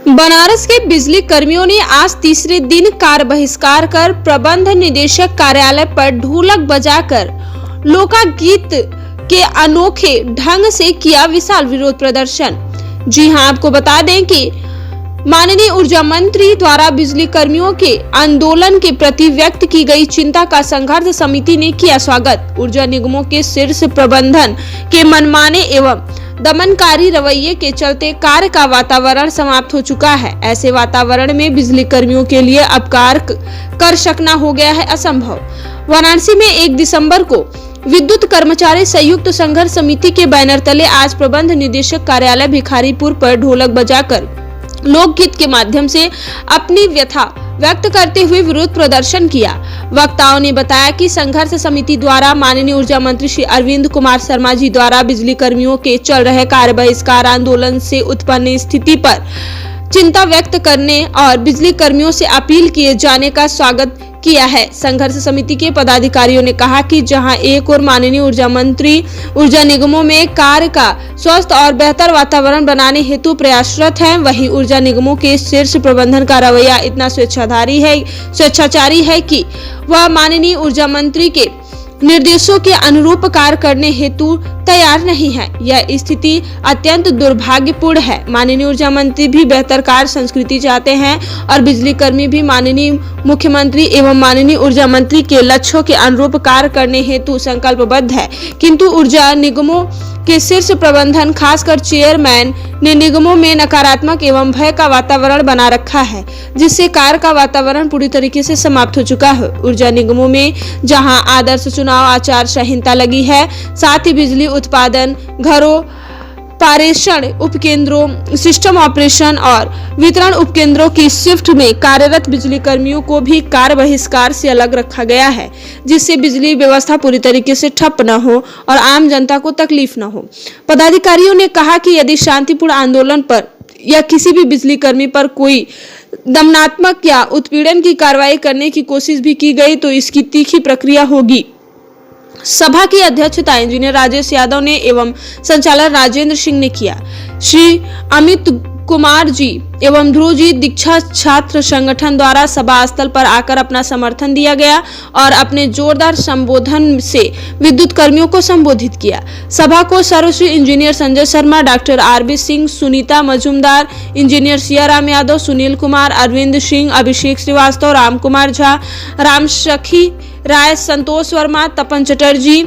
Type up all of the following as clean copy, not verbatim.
बनारस के बिजली कर्मियों ने आज तीसरे दिन कार बहिष्कार कर प्रबंध निदेशक कार्यालय पर ढोलक बजाकर लोकगीत के अनोखे ढंग से किया विशाल विरोध प्रदर्शन। जी हां, आपको बता दें कि माननीय ऊर्जा मंत्री द्वारा बिजली कर्मियों के आंदोलन के प्रति व्यक्त की गई चिंता का संघर्ष समिति ने किया स्वागत। ऊर्जा निगमों के शीर्ष प्रबंधन के मनमाने एवं दमनकारी रवैये के चलते कार्य का वातावरण समाप्त हो चुका है। ऐसे वातावरण में बिजली कर्मियों के लिए अब कार्य कर सकना हो गया है असंभव। वाराणसी में 1 दिसंबर को विद्युत कर्मचारी संयुक्त संघर्ष समिति के बैनर तले आज प्रबंध निदेशक कार्यालय भिखारीपुर पर ढोलक बजाकर लोकगीत के माध्यम से अपनी व्यथा व्यक्त करते हुए विरोध प्रदर्शन किया। वक्ताओं ने बताया कि संघर्ष समिति द्वारा माननीय ऊर्जा मंत्री श्री अरविंद कुमार शर्मा जी द्वारा बिजली कर्मियों के चल रहे कार्य बहिष्कार आंदोलन से उत्पन्न स्थिति पर चिंता व्यक्त करने और बिजली कर्मियों से अपील किए जाने का स्वागत किया है। संघर्ष समिति के पदाधिकारियों ने कहा कि जहां एक और माननीय ऊर्जा मंत्री ऊर्जा निगमों में कार्य का स्वस्थ और बेहतर वातावरण बनाने हेतु प्रयासरत हैं, वहीं ऊर्जा निगमों के शीर्ष प्रबंधन का रवैया इतना स्वेच्छाचारी है कि वह माननीय ऊर्जा मंत्री के निर्देशों के अनुरूप कार्य करने हेतु तैयार नहीं है। यह स्थिति अत्यंत दुर्भाग्यपूर्ण है। माननीय ऊर्जा मंत्री भी बेहतर कार्य संस्कृति चाहते हैं और बिजली कर्मी भी माननीय मुख्यमंत्री एवं माननीय ऊर्जा मंत्री के लक्ष्यों के अनुरूप कार्य करने हेतु संकल्पबद्ध है, किंतु ऊर्जा निगमों के शीर्ष प्रबंधन खासकर चेयरमैन ने निगमों में नकारात्मक एवं भय का वातावरण बना रखा है, जिससे कार्य का वातावरण पूरी तरीके से समाप्त हो चुका है। ऊर्जा निगमों में जहां आदर्श चुनाव आचार संहिता लगी है, साथ ही बिजली उत्पादन घरों पारेषण उपकेंद्रों सिस्टम ऑपरेशन और वितरण उपकेंद्रों की शिफ्ट में कार्यरत बिजली कर्मियों को भी कार्य बहिष्कार से अलग रखा गया है, जिससे बिजली व्यवस्था पूरी तरीके से ठप न हो और आम जनता को तकलीफ न हो। पदाधिकारियों ने कहा कि यदि शांतिपूर्ण आंदोलन पर या किसी भी बिजली कर्मी पर कोई दमनात्मक या उत्पीड़न की कार्रवाई करने की कोशिश भी की गई तो इसकी तीखी प्रक्रिया होगी। सभा की अध्यक्षता इंजीनियर राजेश यादव ने एवं संचालक राजेंद्र सिंह ने किया। श्री अमित कुमार जी एवं ध्रुव जी दीक्षा छात्र संगठन द्वारा सभा स्थल पर आकर अपना समर्थन दिया गया और अपने जोरदार संबोधन से विद्युत कर्मियों को संबोधित किया। सभा को Sarvashri engineer Sanjay Sharma, doctor R B Singh, Sunita Majumdar, engineer Siyaram Yadav, Sunil Kumar, Arvind Singh, Abhishek Srivastava, Ram Kumar Jha, Ram Sakhi Rai, Santosh Verma, Tapan Chatterjee,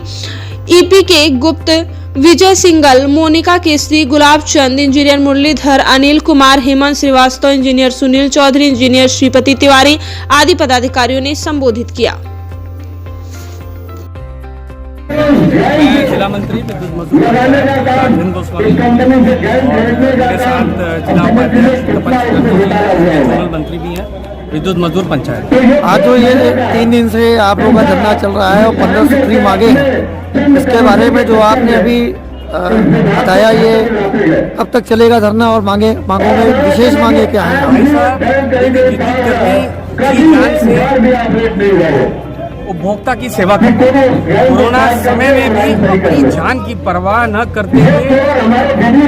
E P K Gupt, Vijay Singhal, Monika Kesari, Gulab Chand, engineer Muralidhar, Anil Kumar, Hemant Srivastava, engineer Sunil Chaudhary, engineer Shripati Tiwari आदि पदाधिकारियों ने संबोधित किया। जिला मंत्री विद्युत मजदूर अरविंद गोस्वामी के साथ जिला उपाध्यक्ष जोनल मंत्री भी हैं, विद्युत मजदूर पंचायत। आज जो ये 3 दिन से आप लोगों का धरना चल रहा है और 15 सूत्री मांगे हैं, इसके बारे में जो आपने अभी बताया, ये अब तक चलेगा धरना और मांगों में विशेष मांगे क्या है? उपभोक्ता की सेवा करते हैं। कोरोना समय में भी अपनी जान की परवाह न करते हुए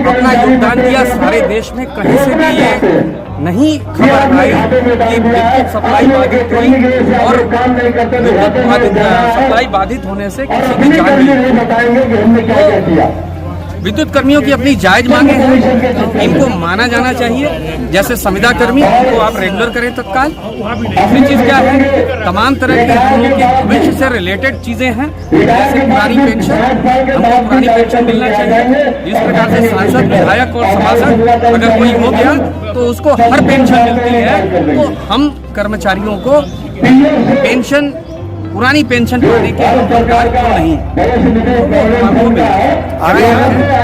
अपना योगदान दिया। सारे देश में कहीं से भी ये नहीं खबर आई कि विद्युत सप्लाई बाधित हुई और विद्युत सप्लाई बाधित होने से किसी की जान गई। विद्युत कर्मियों की अपनी जायज मांगे हैं, इनको माना जाना चाहिए। जैसे संविदा कर्मी, इनको आप रेगुलर करें तत्काल। दूसरी चीज क्या है, तमाम तरह के हम लोग के भविष्य से रिलेटेड चीजें हैं, जैसे पुरानी पेंशन, हमको पुरानी पेंशन मिलना चाहिए। जिस प्रकार से सांसद, विधायक और सभासद अगर कोई हो गया तो उसको हर पेंशन मिलती है, तो हम कर्मचारियों को पेंशन, पुरानी पेंशन पाने के अधिकार क्यों नहीं?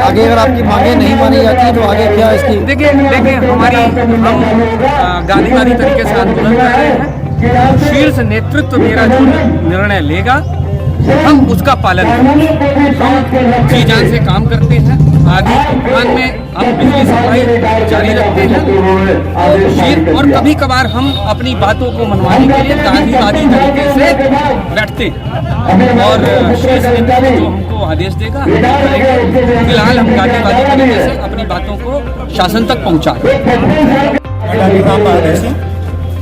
आगे अगर आपकी मांगे नहीं मानी जाती तो आगे क्या इसकी? देखिए हमारी, हम गांधीवादी तरीके से आंदोलन कर रहे हैं। शीर्ष नेतृत्व मेरा जो निर्णय लेगा हम उसका पालन करेंगे। हम जी जान से काम करते हैं। आगे दुकान में हम बिजली सप्लाई जारी रखते हैं और कभी कभार हम अपनी बातों को मनवाने के लिए गांधीवादी तरीके से बैठते हैं और शीर्ष नेतृत्व जो हमको आदेश देगा फिलहाल हम गांधीवादी तरीके से अपनी बातों को शासन तक पहुंचा रहे हैं। राम बहादुर सिंह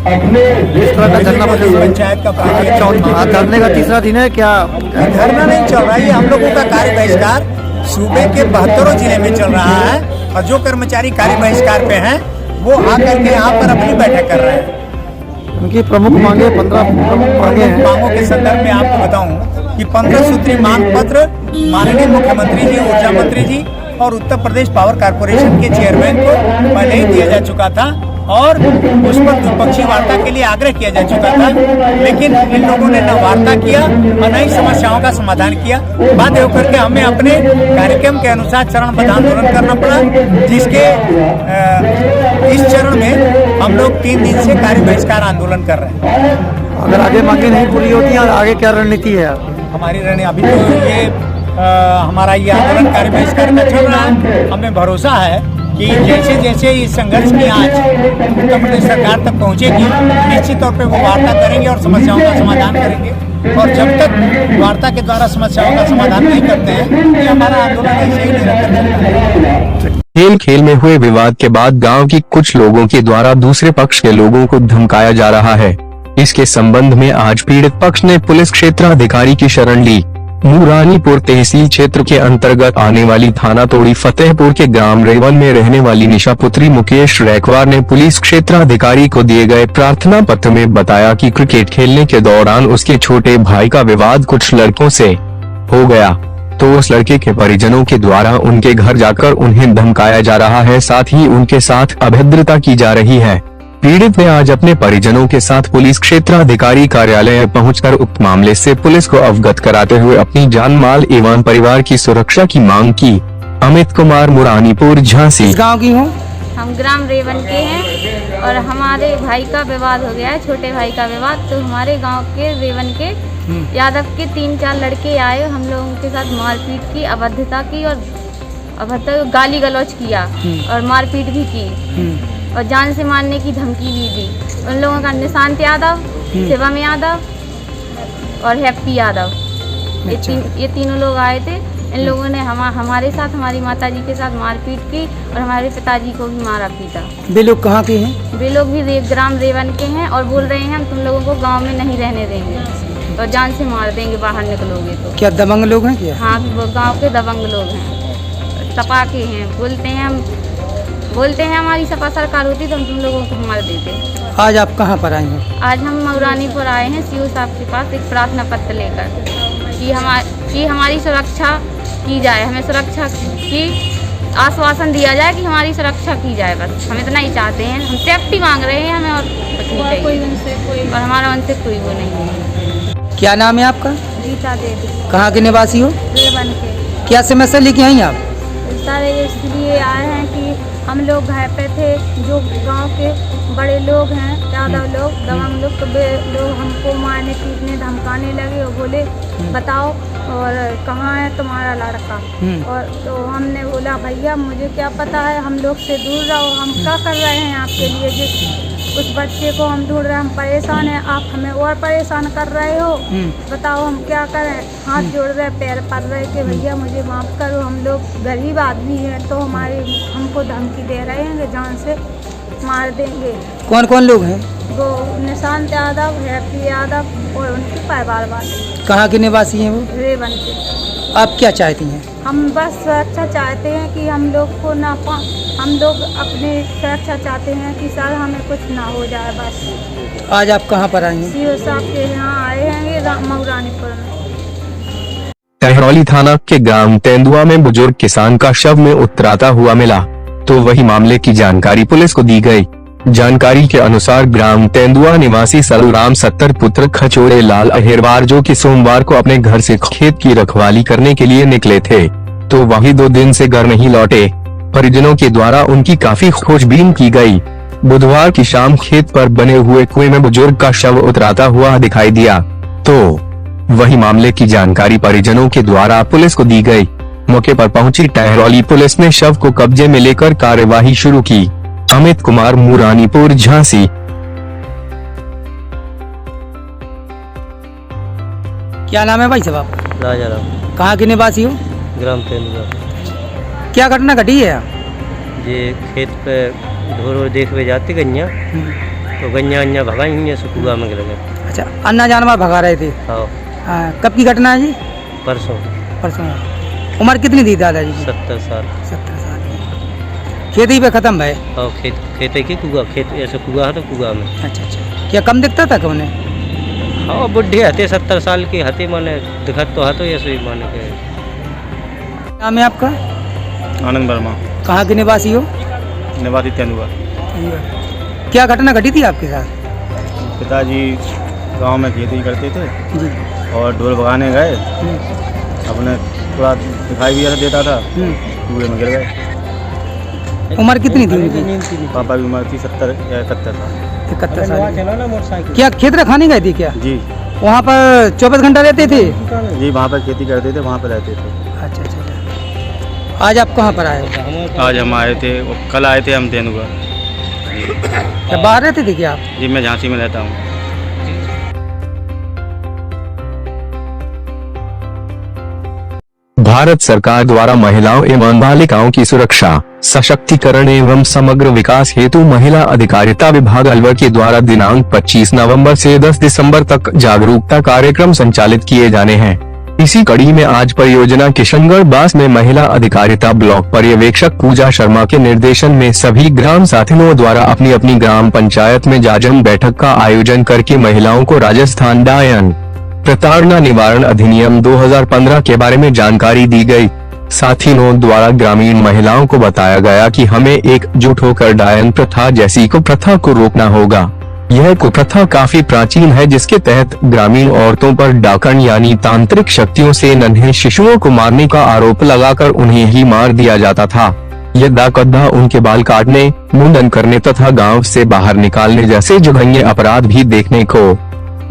इस तरह का धरना पंचायत का प्रतिनिधि। धरने का तीसरा दिन है क्या? धरना नहीं चल रहा है, ये हम लोगों का कार्य बहिष्कार सूबे के 72 जिले में चल रहा है और जो कर्मचारी कार्य बहिष्कार पे हैं वो आकर के यहाँ पर अपनी बैठक कर रहे हैं। उनकी प्रमुख मांगे 15 प्रमुख मांगे हैं। मांगों के संदर्भ में आपको बताऊं कि 15 सूत्री मांग पत्र माननीय मुख्यमंत्री जी, ऊर्जा मंत्री जी और उत्तर प्रदेश पावर कारपोरेशन के चेयरमैन को पहले ही दिया जा चुका था और उस पर द्विपक्षीय वार्ता के लिए आग्रह किया जा चुका था, लेकिन इन लोगों ने न वार्ता किया और न ही समस्याओं का समाधान किया। बाध्य होकर के हमें अपने कार्यक्रम के अनुसार चरणबद्ध आंदोलन करना पड़ा, जिसके इस चरण में हम लोग 3 दिन से कार्य बहिष्कार आंदोलन कर रहे हैं। अगर आगे मांगे नहीं पूरी होती हैं, आगे क्या रणनीति है? हमारी रणनीति अभी तो ये हमारा ये आंदोलन कार्य बहिष्कार का चल रहा है। हमें भरोसा है कि जैसे जैसे इस संघर्ष की आंच उत्तर प्रदेश सरकार तक पहुंचेगी, निश्चित तौर पे वो वार्ता करेंगे और समस्याओं का समाधान करेंगे। और जब तक वार्ता के द्वारा समस्याओं का समाधान नहीं करते हैं, ये हमारा आंदोलन ऐसे ही निरंतर चलता है। खेल खेल में हुए विवाद के बाद गांव की कुछ लोगों के द्वारा दूसरे पक्ष के लोगों को धमकाया जा रहा है। इसके संबंध में आज पीड़ित पक्ष ने पुलिस क्षेत्राधिकारी की शरण ली। मुरानीपुर तहसील क्षेत्र के अंतर्गत आने वाली थाना तोड़ी फतेहपुर के ग्राम रेवन में रहने वाली निशा पुत्री मुकेश रैकवार ने पुलिस क्षेत्राधिकारी को दिए गए प्रार्थना पत्र में बताया कि क्रिकेट खेलने के दौरान उसके छोटे भाई का विवाद कुछ लड़कों से हो गया, तो उस लड़के के परिजनों के द्वारा उनके घर जाकर उन्हें धमकाया जा रहा है, साथ ही उनके साथ अभद्रता की जा रही है। पीड़ित ने आज अपने परिजनों के साथ पुलिस क्षेत्राधिकारी कार्यालय पहुंचकर उक्त मामले से पुलिस को अवगत कराते हुए अपनी जान माल एवं परिवार की सुरक्षा की मांग की। अमित कुमार, मुरानीपुर, झांसी। किस गांव की हो? हम ग्राम रेवन के हैं और हमारे भाई का विवाद हो गया है, छोटे भाई का विवाद। तो हमारे गांव के रेवन के यादव के 3-4 लड़के आए, हम लोगों के साथ मारपीट की, अभद्रता की और गाली गलौज किया और मारपीट भी की और जान से मारने की धमकी भी दी। उन लोगों का निशांत यादव, शिवम यादव और हैप्पी यादव, ये तीनों लोग आए थे। इन लोगों ने हमारे साथ, हमारी माताजी के साथ मारपीट की और हमारे पिताजी को भी मारा पीटा। वे लोग कहाँ के हैं? वे लोग भी ग्राम रेवन के हैं और बोल रहे हैं हम तुम लोगों को गांव में नहीं रहने देंगे और जान से मार देंगे बाहर निकलोगे तो। क्या दबंग लोग हैं क्या? हाँ, वो गाँव के दबंग लोग हैं, तपाके हैं। बोलते हैं हमारी सपा सरकार होती तो हम तुम लोगों को मार देते। आज आप कहाँ पर आए हैं? आज हम मुरानीपुर आए हैं सीओ साहब के पास एक प्रार्थना पत्र लेकर कि हमारी सुरक्षा की जाए, हमें सुरक्षा की आश्वासन दिया जाए कि हमारी सुरक्षा की जाए। बस हम इतना ही चाहते हैं, हम सेफ्टी मांग रहे हैं, हमें और कुछ नहीं चाहिए और हमारा उनसे कोई वो नहीं है। क्या नाम है आपका? गीता देवी। कहाँ के निवासी हो? रेवन के। क्या समस्या लेके आई आप? सारे इसलिए आए हैं कि हम लोग घर पे थे, जो गांव के बड़े लोग हैं, यादव लोग, दबंग लोग, तो वे लोग हमको मारने पीटने धमकाने लगे और बोले बताओ और कहाँ है तुम्हारा लड़का। और तो हमने बोला भैया मुझे क्या पता है, हम लोग से दूर रहो, हम क्या कर रहे हैं आपके लिए, जिस उस बच्चे को हम ढूंढ रहे हैं, हम परेशान हैं, आप हमें और परेशान कर रहे हो, बताओ हम क्या करें। हाथ जोड़ रहे, पैर पड़ रहे कि भैया मुझे माफ़ करो, हम लोग गरीब आदमी हैं, तो हमको धमकी दे रहे हैं कि जान से मार देंगे। कौन कौन लोग हैं? वो निशांत यादव, हैप्पी यादव और उनके परिवार वाले। कहाँ के निवासी हैं वो? रेवन के। आप क्या चाहती हैं? हम बस सुरक्षा चाहते हैं कि हम लोग को हम लोग अपने सुरक्षा चाहते हैं कि सर हमें कुछ ना हो जाए बस। आज आप कहाँ पर आए हैं? सीओ साहब के यहाँ आए हैं मुरानीपुर में। टहरौली थाना के ग्राम तेंदुआ में बुजुर्ग किसान का शव में उतराता हुआ मिला, तो वही मामले की जानकारी पुलिस को दी गई। जानकारी के अनुसार ग्राम तेंदुआ निवासी सलराम 70 पुत्र खचोड़े लाल अहिरवार, जो कि सोमवार को अपने घर से खेत की रखवाली करने के लिए निकले थे, तो वही 2 दिन से घर नहीं लौटे। परिजनों के द्वारा उनकी काफी खोजबीन की गई। बुधवार की शाम खेत पर बने हुए कुएं में बुजुर्ग का शव उतराता हुआ दिखाई दिया, तो वही मामले की जानकारी परिजनों के द्वारा पुलिस को दी गई। मौके पर पहुंची टहरौली पुलिस ने शव को कब्जे में लेकर कार्यवाही शुरू की। अमित कुमार, मुरानीपुर, झांसी। क्या नाम है भाई साहब आपका? राजा राम। कहाँ के निवासी हो? ग्राम तेंदुआ। क्या घटना घटी है? ये खेत पे ढोर देख हुए जाते गन्या, तो गन्या भगाई हुई है सुकुआ में लगे। अच्छा, अन्ना जानवर भगा रहे थे। हाँ। कब की घटना है जी? परसों। उम्र कितनी थी दादाजी की? 70 साल। 70 साल की। खेती पे खत्म है? हाँ, खेत के कुआ, खेत ऐसे कुआ है तो कुआ में। अच्छा। क्या कम दिखता था कौन? हाँ, बुढ़े हते 70 साल के हते, माने दिखत तो हतो ऐसे ही माने के। नाम है आपका? आनंद वर्मा। कहाँ के निवासी हो? निवासी तेंदुआ। क्या घटना घटी थी आपके साथ? पिताजी गांव में खेती करते थे जी। और ढोल भगाने गए, अपने थोड़ा दिखाई भी देता था, कुएं में गिर गए। उम्र कितनी थी उनकी? पापा की उम्र थी 70 या 71 साल। 71 साल। क्या खेत खाने गए थे क्या? जी। वहाँ पर 24 घंटा रहते थे? जी, वहाँ पर खेती करते थे, वहाँ पर रहते थे। अच्छा। आज आप कहाँ पर आए हो? आज हम आए थे, कल आए थे हम तेंदुआ। बाहर रहते थे क्या आप? जी, मैं झांसी में रहता हूँ। भारत सरकार द्वारा महिलाओं एवं बालिकाओं की सुरक्षा, सशक्तिकरण एवं समग्र विकास हेतु महिला अधिकारिता विभाग अलवर के द्वारा दिनांक 25 नवंबर से 10 दिसंबर तक जागरूकता कार्यक्रम संचालित किए जाने हैं। इसी कड़ी में आज परियोजना किशनगढ़ बास में महिला अधिकारिता ब्लॉक पर्यवेक्षक पूजा शर्मा के निर्देशन में सभी ग्राम साथियों द्वारा अपनी अपनी ग्राम पंचायत में जागरण बैठक का आयोजन करके महिलाओं को राजस्थान डायन प्रताड़ना निवारण अधिनियम 2015 के बारे में जानकारी दी गई। साथियों द्वारा ग्रामीण महिलाओं को बताया गया कि हमें एकजुट होकर डायन प्रथा जैसी कुप्रथा को रोकना होगा। यह कुप्रथा काफी प्राचीन है, जिसके तहत ग्रामीण औरतों पर डाकन यानी तांत्रिक शक्तियों से नन्हे शिशुओं को मारने का आरोप लगाकर उन्हें ही मार दिया जाता था। यदा कदा उनके बाल काटने, मुंडन करने तथा गांव से बाहर निकालने जैसे जघन्य अपराध भी देखने को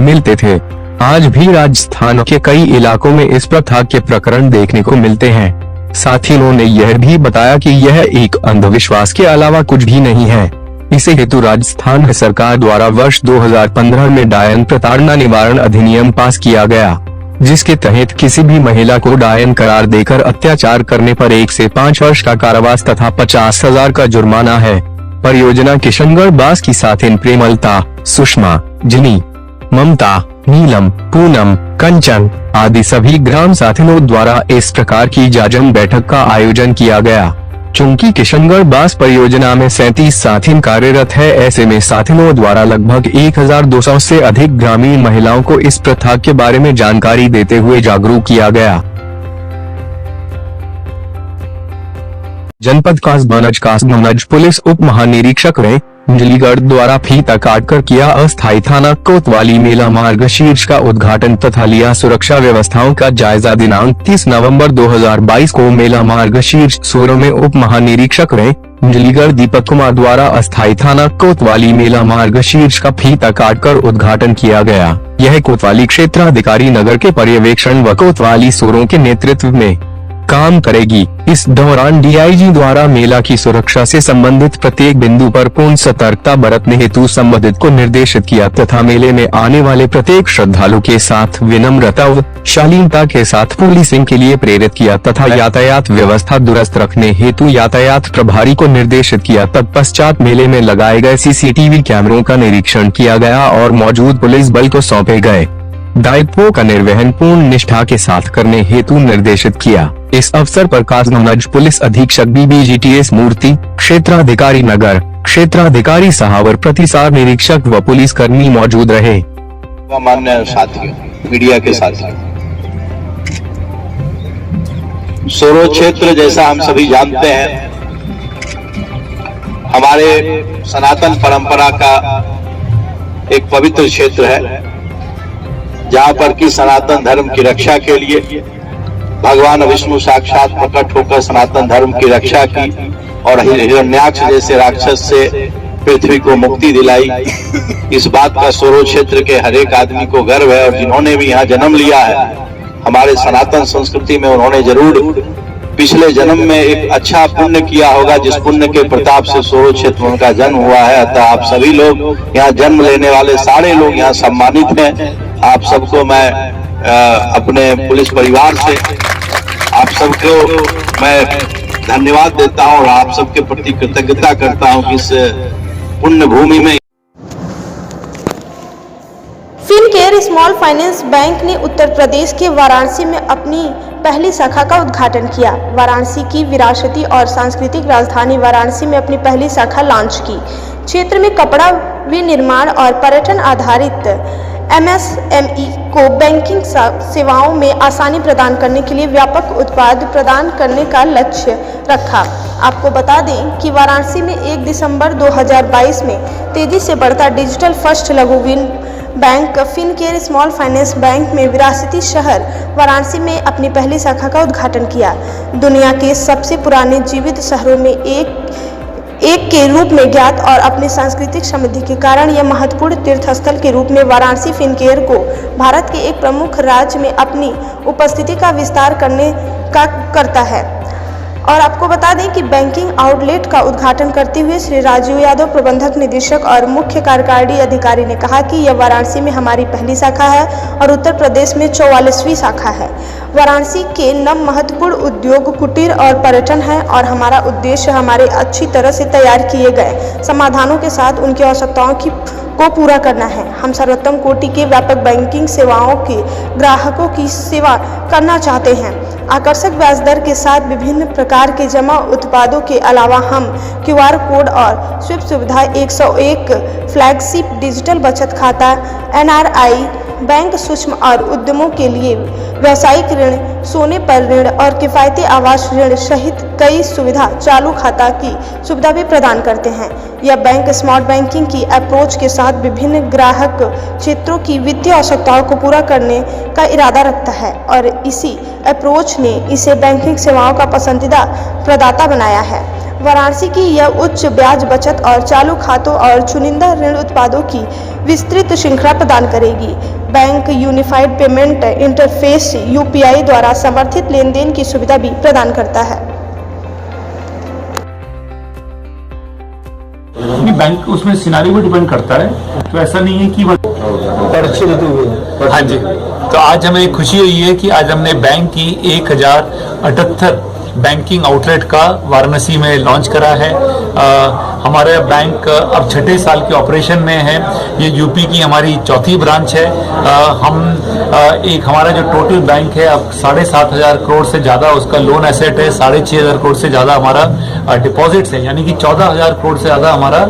मिलते थे। आज भी राजस्थान के कई इलाकों में इस प्रथा के प्रकरण देखने को मिलते हैं। साथ ही उन्होंने यह भी बताया कि यह एक अंधविश्वास के अलावा कुछ भी नहीं है। इसे हेतु राजस्थान सरकार द्वारा वर्ष 2015 में डायन प्रताड़ना निवारण अधिनियम पास किया गया, जिसके तहत किसी भी महिला को डायन करार देकर अत्याचार करने पर 1 से 5 वर्ष का कारावास तथा 50,000 का जुर्माना है। परियोजना किशनगढ़ बास की साथिन प्रेमलता, सुषमा, जिनी, ममता, नीलम, पूनम, कंचन आदि सभी ग्राम साथियों द्वारा इस प्रकार की जागरण बैठक का आयोजन किया गया। चूंकि किशनगढ़ बास परियोजना में 37 साथिन कार्यरत है, ऐसे में साथियों द्वारा लगभग 1200 से अधिक ग्रामीण महिलाओं को इस प्रथा के बारे में जानकारी देते हुए जागरूक किया गया। जनपद कासगंज पुलिस उप महानिरीक्षक रहे अंजलिगढ़ द्वारा फीता काटकर किया अस्थायी थाना कोतवाली मेला मार्ग शीर्ष का उद्घाटन तथा लिया सुरक्षा व्यवस्थाओं का जायजा। दिनांक 30 नवंबर 2022 को मेला मार्ग शीर्ष सोरो में उप महानिरीक्षक रहे अंजलिगढ़ दीपक कुमार द्वारा अस्थायी थाना कोतवाली मेला मार्ग शीर्ष का फीता काटकर उद्घाटन किया गया। यह कोतवाली क्षेत्राधिकारी नगर के पर्यवेक्षण व कोतवाली सोरों के नेतृत्व में काम करेगी। इस दौरान डीआईजी द्वारा मेला की सुरक्षा से संबंधित प्रत्येक बिंदु पर पूर्ण सतर्कता बरतने हेतु संबंधित को निर्देशित किया तथा मेले में आने वाले प्रत्येक श्रद्धालु के साथ विनम्रता व शालीनता के साथ पुलिसिंग के लिए प्रेरित किया तथा यातायात व्यवस्था दुरुस्त रखने हेतु यातायात प्रभारी को निर्देशित किया। तत्पश्चात मेले में लगाए गए सीसीटीवी कैमरों का निरीक्षण किया गया और मौजूद पुलिस बल को सौंपे गए दायित्वों का निर्वहन पूर्ण निष्ठा के साथ करने हेतु निर्देशित किया। इस अवसर पर कासगंज पुलिस अधीक्षक BBGTS मूर्ति, क्षेत्राधिकारी नगर, क्षेत्राधिकारी सहावर, प्रतिसार निरीक्षक व पुलिस कर्मी मौजूद रहे। मान्य साथियों, मीडिया के साथियों, सोरो क्षेत्र जैसा हम सभी जानते हैं हमारे सनातन परंपरा का एक पवित्र क्षेत्र है, जहाँ पर कि सनातन धर्म की रक्षा के लिए भगवान विष्णु साक्षात प्रकट होकर सनातन धर्म की रक्षा की और हिरण्याक्ष जैसे राक्षस से पृथ्वी को मुक्ति दिलाई। इस बात का सोरो क्षेत्र के हर एक आदमी को गर्व है और जिन्होंने भी यहाँ जन्म लिया है हमारे सनातन संस्कृति में, उन्होंने जरूर पिछले जन्म में एक अच्छा पुण्य किया होगा, जिस पुण्य के प्रताप से सोरो क्षेत्र उनका जन्म हुआ है। अतः आप सभी लोग यहाँ जन्म लेने वाले सारे लोग यहाँ सम्मानित हैं। आप सबको मैं अपने पुलिस परिवार से आप सबको मैं धन्यवाद देता हूं और आप सबके प्रति कृतज्ञता करता हूं कि इस पुण्य भूमि में फिनकेयर स्मॉल फाइनेंस बैंक ने उत्तर प्रदेश के वाराणसी में अपनी पहली शाखा का उद्घाटन किया। वाराणसी की विरासती और सांस्कृतिक राजधानी वाराणसी में अपनी पहली शाखा लॉन्च की। क्षेत्र में कपड़ा विनिर्माण और पर्यटन आधारित MSME को बैंकिंग सेवाओं में आसानी प्रदान करने के लिए व्यापक उत्पाद प्रदान करने का लक्ष्य रखा। आपको बता दें कि वाराणसी में 1 दिसंबर 2022 में तेजी से बढ़ता डिजिटल फर्स्ट लघु bank Fincare small finance bank में विरासती शहर वाराणसी में अपनी पहली शाखा का उद्घाटन किया। दुनिया के सबसे पुराने जीवित शहरों में एक के रूप में ज्ञात और अपनी सांस्कृतिक समृद्धि के कारण यह महत्वपूर्ण तीर्थ स्थल के रूप में वाराणसी फिनकेयर को भारत के एक प्रमुख राज्य में अपनी उपस्थिति का विस्तार करता है। और आपको बता दें कि बैंकिंग आउटलेट का उद्घाटन करते हुए श्री राजीव यादव, प्रबंधक निदेशक और मुख्य कार्यकारी अधिकारी ने कहा कि यह वाराणसी में हमारी पहली शाखा है और उत्तर प्रदेश में 44वीं शाखा है। वाराणसी के नव महत्वपूर्ण उद्योग, कुटीर और पर्यटन है और हमारा उद्देश्य हमारे अच्छी तरह से तैयार किए गए समाधानों के साथ उनकी आवश्यकताओं को पूरा करना है। हम सर्वोत्तम कोटि के व्यापक बैंकिंग सेवाओं के ग्राहकों की सेवा करना चाहते हैं। आकर्षक ब्याज दर के साथ विभिन्न प्रकार के जमा उत्पादों के अलावा हम QR कोड और स्विफ्ट सुविधा 101 फ्लैगशिप डिजिटल बचत खाता, NRI बैंक, सूक्ष्म और उद्यमों के लिए व्यावसायिक ऋण, सोने पर ऋण और किफायती आवास ऋण सहित कई सुविधा चालू खाता की सुविधा भी प्रदान करते हैं। यह बैंक स्मार्ट बैंकिंग की अप्रोच के साथ विभिन्न ग्राहक क्षेत्रों की वित्तीय आवश्यकताओं को पूरा करने का इरादा रखता है और इसी अप्रोच ने इसे बैंकिंग सेवाओं का पसंदीदा प्रदाता बनाया है। वाराणसी की यह उच्च ब्याज बचत और चालू खातों और चुनिंदा ऋण उत्पादों की विस्तृत श्रृंखला प्रदान करेगी। Bank unified payment interface UPI द्वारा समर्थित लेनदेन की सुविधा भी प्रदान करता है। बैंक उसमें सिनारियो पर डिपेंड करता है, तो ऐसा नहीं है कि हाँ जी। तो आज हमें खुशी हुई है कि आज हमने बैंक की 1078 बैंकिंग आउटलेट का वाराणसी में लॉन्च करा है। हमारा बैंक अब 6ठे साल के ऑपरेशन में है। ये यूपी की हमारी चौथी ब्रांच है। हमारा जो टोटल बैंक है अब 7,500 करोड़ से ज़्यादा उसका लोन एसेट है, 6,500 करोड़ से ज़्यादा हमारा डिपॉजिट्स है, यानी कि 14,000 करोड़ से ज़्यादा हमारा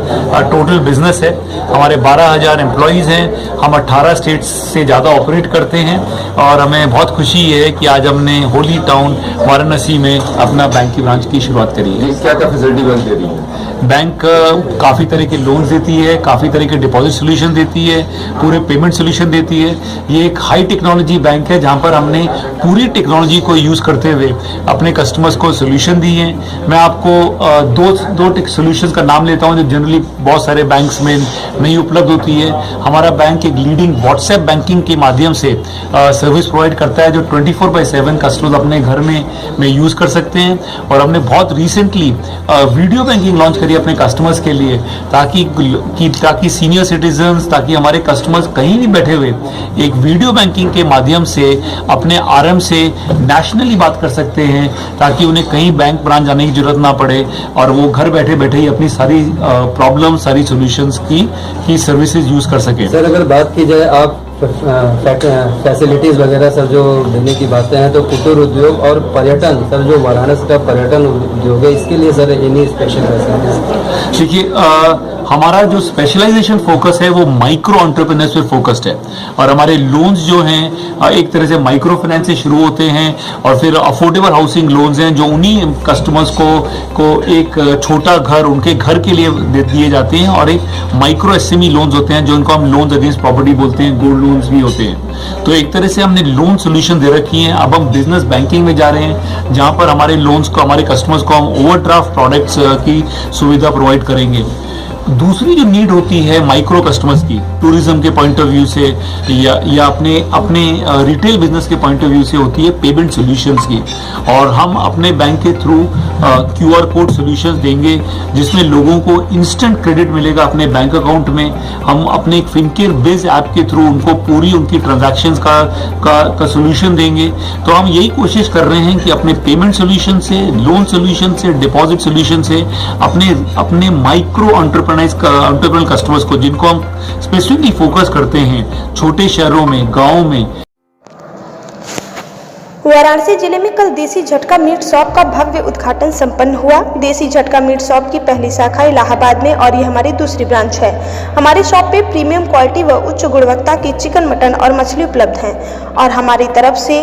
टोटल बिजनेस है। हमारे 12,000 एम्प्लॉयज़ हैं। हम 18 स्टेट्स से ज़्यादा ऑपरेट करते हैं और हमें बहुत खुशी है कि आज हमने होली टाउन वाराणसी में अपना बैंक की ब्रांच की शुरुआत करी है। क्या क्या फैसिलिटी बैंक दे रही है? बैंक काफ़ी तरह के लोन्स देती है, काफ़ी तरह के डिपॉजिट सोल्यूशन देती है, पूरे पेमेंट सोल्यूशन देती है। ये एक हाई टेक्नोलॉजी बैंक है जहाँ पर हमने पूरी टेक्नोलॉजी को यूज़ करते हुए अपने कस्टमर्स को सोल्यूशन दी है। मैं आपको दो सोल्यूशंस का नाम लेता हूँ जो जनरली बहुत सारे बैंक्स में नहीं उपलब्ध होती है। हमारा बैंक एक लीडिंग व्हाट्सएप बैंकिंग के माध्यम से सर्विस प्रोवाइड करता है जो 24/7 कस्टमर्स अपने घर में यूज़ कर सकते हैं। और हमने बहुत रिसेंटली वीडियो बैंकिंग लॉन्च करी अपने कस्टमर्स के लिए ताकि सीनियर सिटीजन्स, ताकि हमारे कस्टमर्स कहीं भी बैठे हुए एक वीडियो बैंकिंग के माध्यम से अपने RM से नेशनली बात कर सकते हैं, ताकि उन्हें कहीं बैंक ब्रांच जाने की जरूरत ना पड़े और वो घर बैठे बैठे ही अपनी सारी प्रॉब्लम, सारी सॉल्यूशंस की सर्विसेज यूज कर सके। सर अगर बात की जाए आप फैसिलिटीज वगैरह सर जो देने की बातें हैं, तो कुटीर उद्योग और पर्यटन सर जो वाराणसी का पर्यटन उद्योग है इसके लिए सर इन्हीं स्पेशल फैसिलिटीज। देखिए हमारा जो स्पेशलाइजेशन फोकस है वो माइक्रो एंटरप्रेन्योर्स पे फोकस्ड है और हमारे लोन्स जो हैं एक तरह से माइक्रो फाइनेंस से शुरू होते हैं और फिर अफोर्डेबल हाउसिंग लोन्स हैं जो उन्हीं कस्टमर्स को एक छोटा घर उनके घर के लिए दिए जाते हैं और एक माइक्रो SME लोन्स होते हैं जो उनको हम लोन्स अगेंस्ट प्रॉपर्टी बोलते हैं, गोल्ड लोन्स भी होते हैं। तो एक तरह से हमने लोन सोल्यूशन दे रखी है। अब हम बिजनेस बैंकिंग में जा रहे हैं जहाँ पर हमारे लोन्स को, हमारे कस्टमर्स को हम ओवरड्राफ्ट प्रोडक्ट्स की सुविधा प्रोवाइड करेंगे। दूसरी जो नीड होती है माइक्रो कस्टमर्स की, टूरिज्म के पॉइंट ऑफ व्यू से या अपने रिटेल बिजनेस के पॉइंट ऑफ व्यू से होती है पेमेंट सॉल्यूशंस की। और हम अपने बैंक के थ्रू QR कोड सॉल्यूशंस देंगे जिसमें लोगों को इंस्टेंट क्रेडिट मिलेगा अपने बैंक अकाउंट में। हम अपने एक फिनकेयर बिज ऐप के थ्रू उनको पूरी उनकी ट्रांजैक्शंस का सॉल्यूशन देंगे। तो हम यही कोशिश कर रहे हैं कि अपने पेमेंट सॉल्यूशन से, लोन सॉल्यूशन से, डिपॉजिट सॉल्यूशन से अपने माइक्रो एंटरप्रेन्योर कस्टमर्स को, जिनको हम स्पेसिफिकली फोकस करते हैं छोटे शहरों में, गाँव में। वाराणसी जिले में कल देसी झटका मीट शॉप का भव्य उद्घाटन संपन्न हुआ। देसी झटका मीट शॉप की पहली शाखा इलाहाबाद में और ये हमारी दूसरी ब्रांच है। हमारी शॉप पे प्रीमियम क्वालिटी व उच्च गुणवत्ता की चिकन, मटन और मछली उपलब्ध हैं और हमारी तरफ से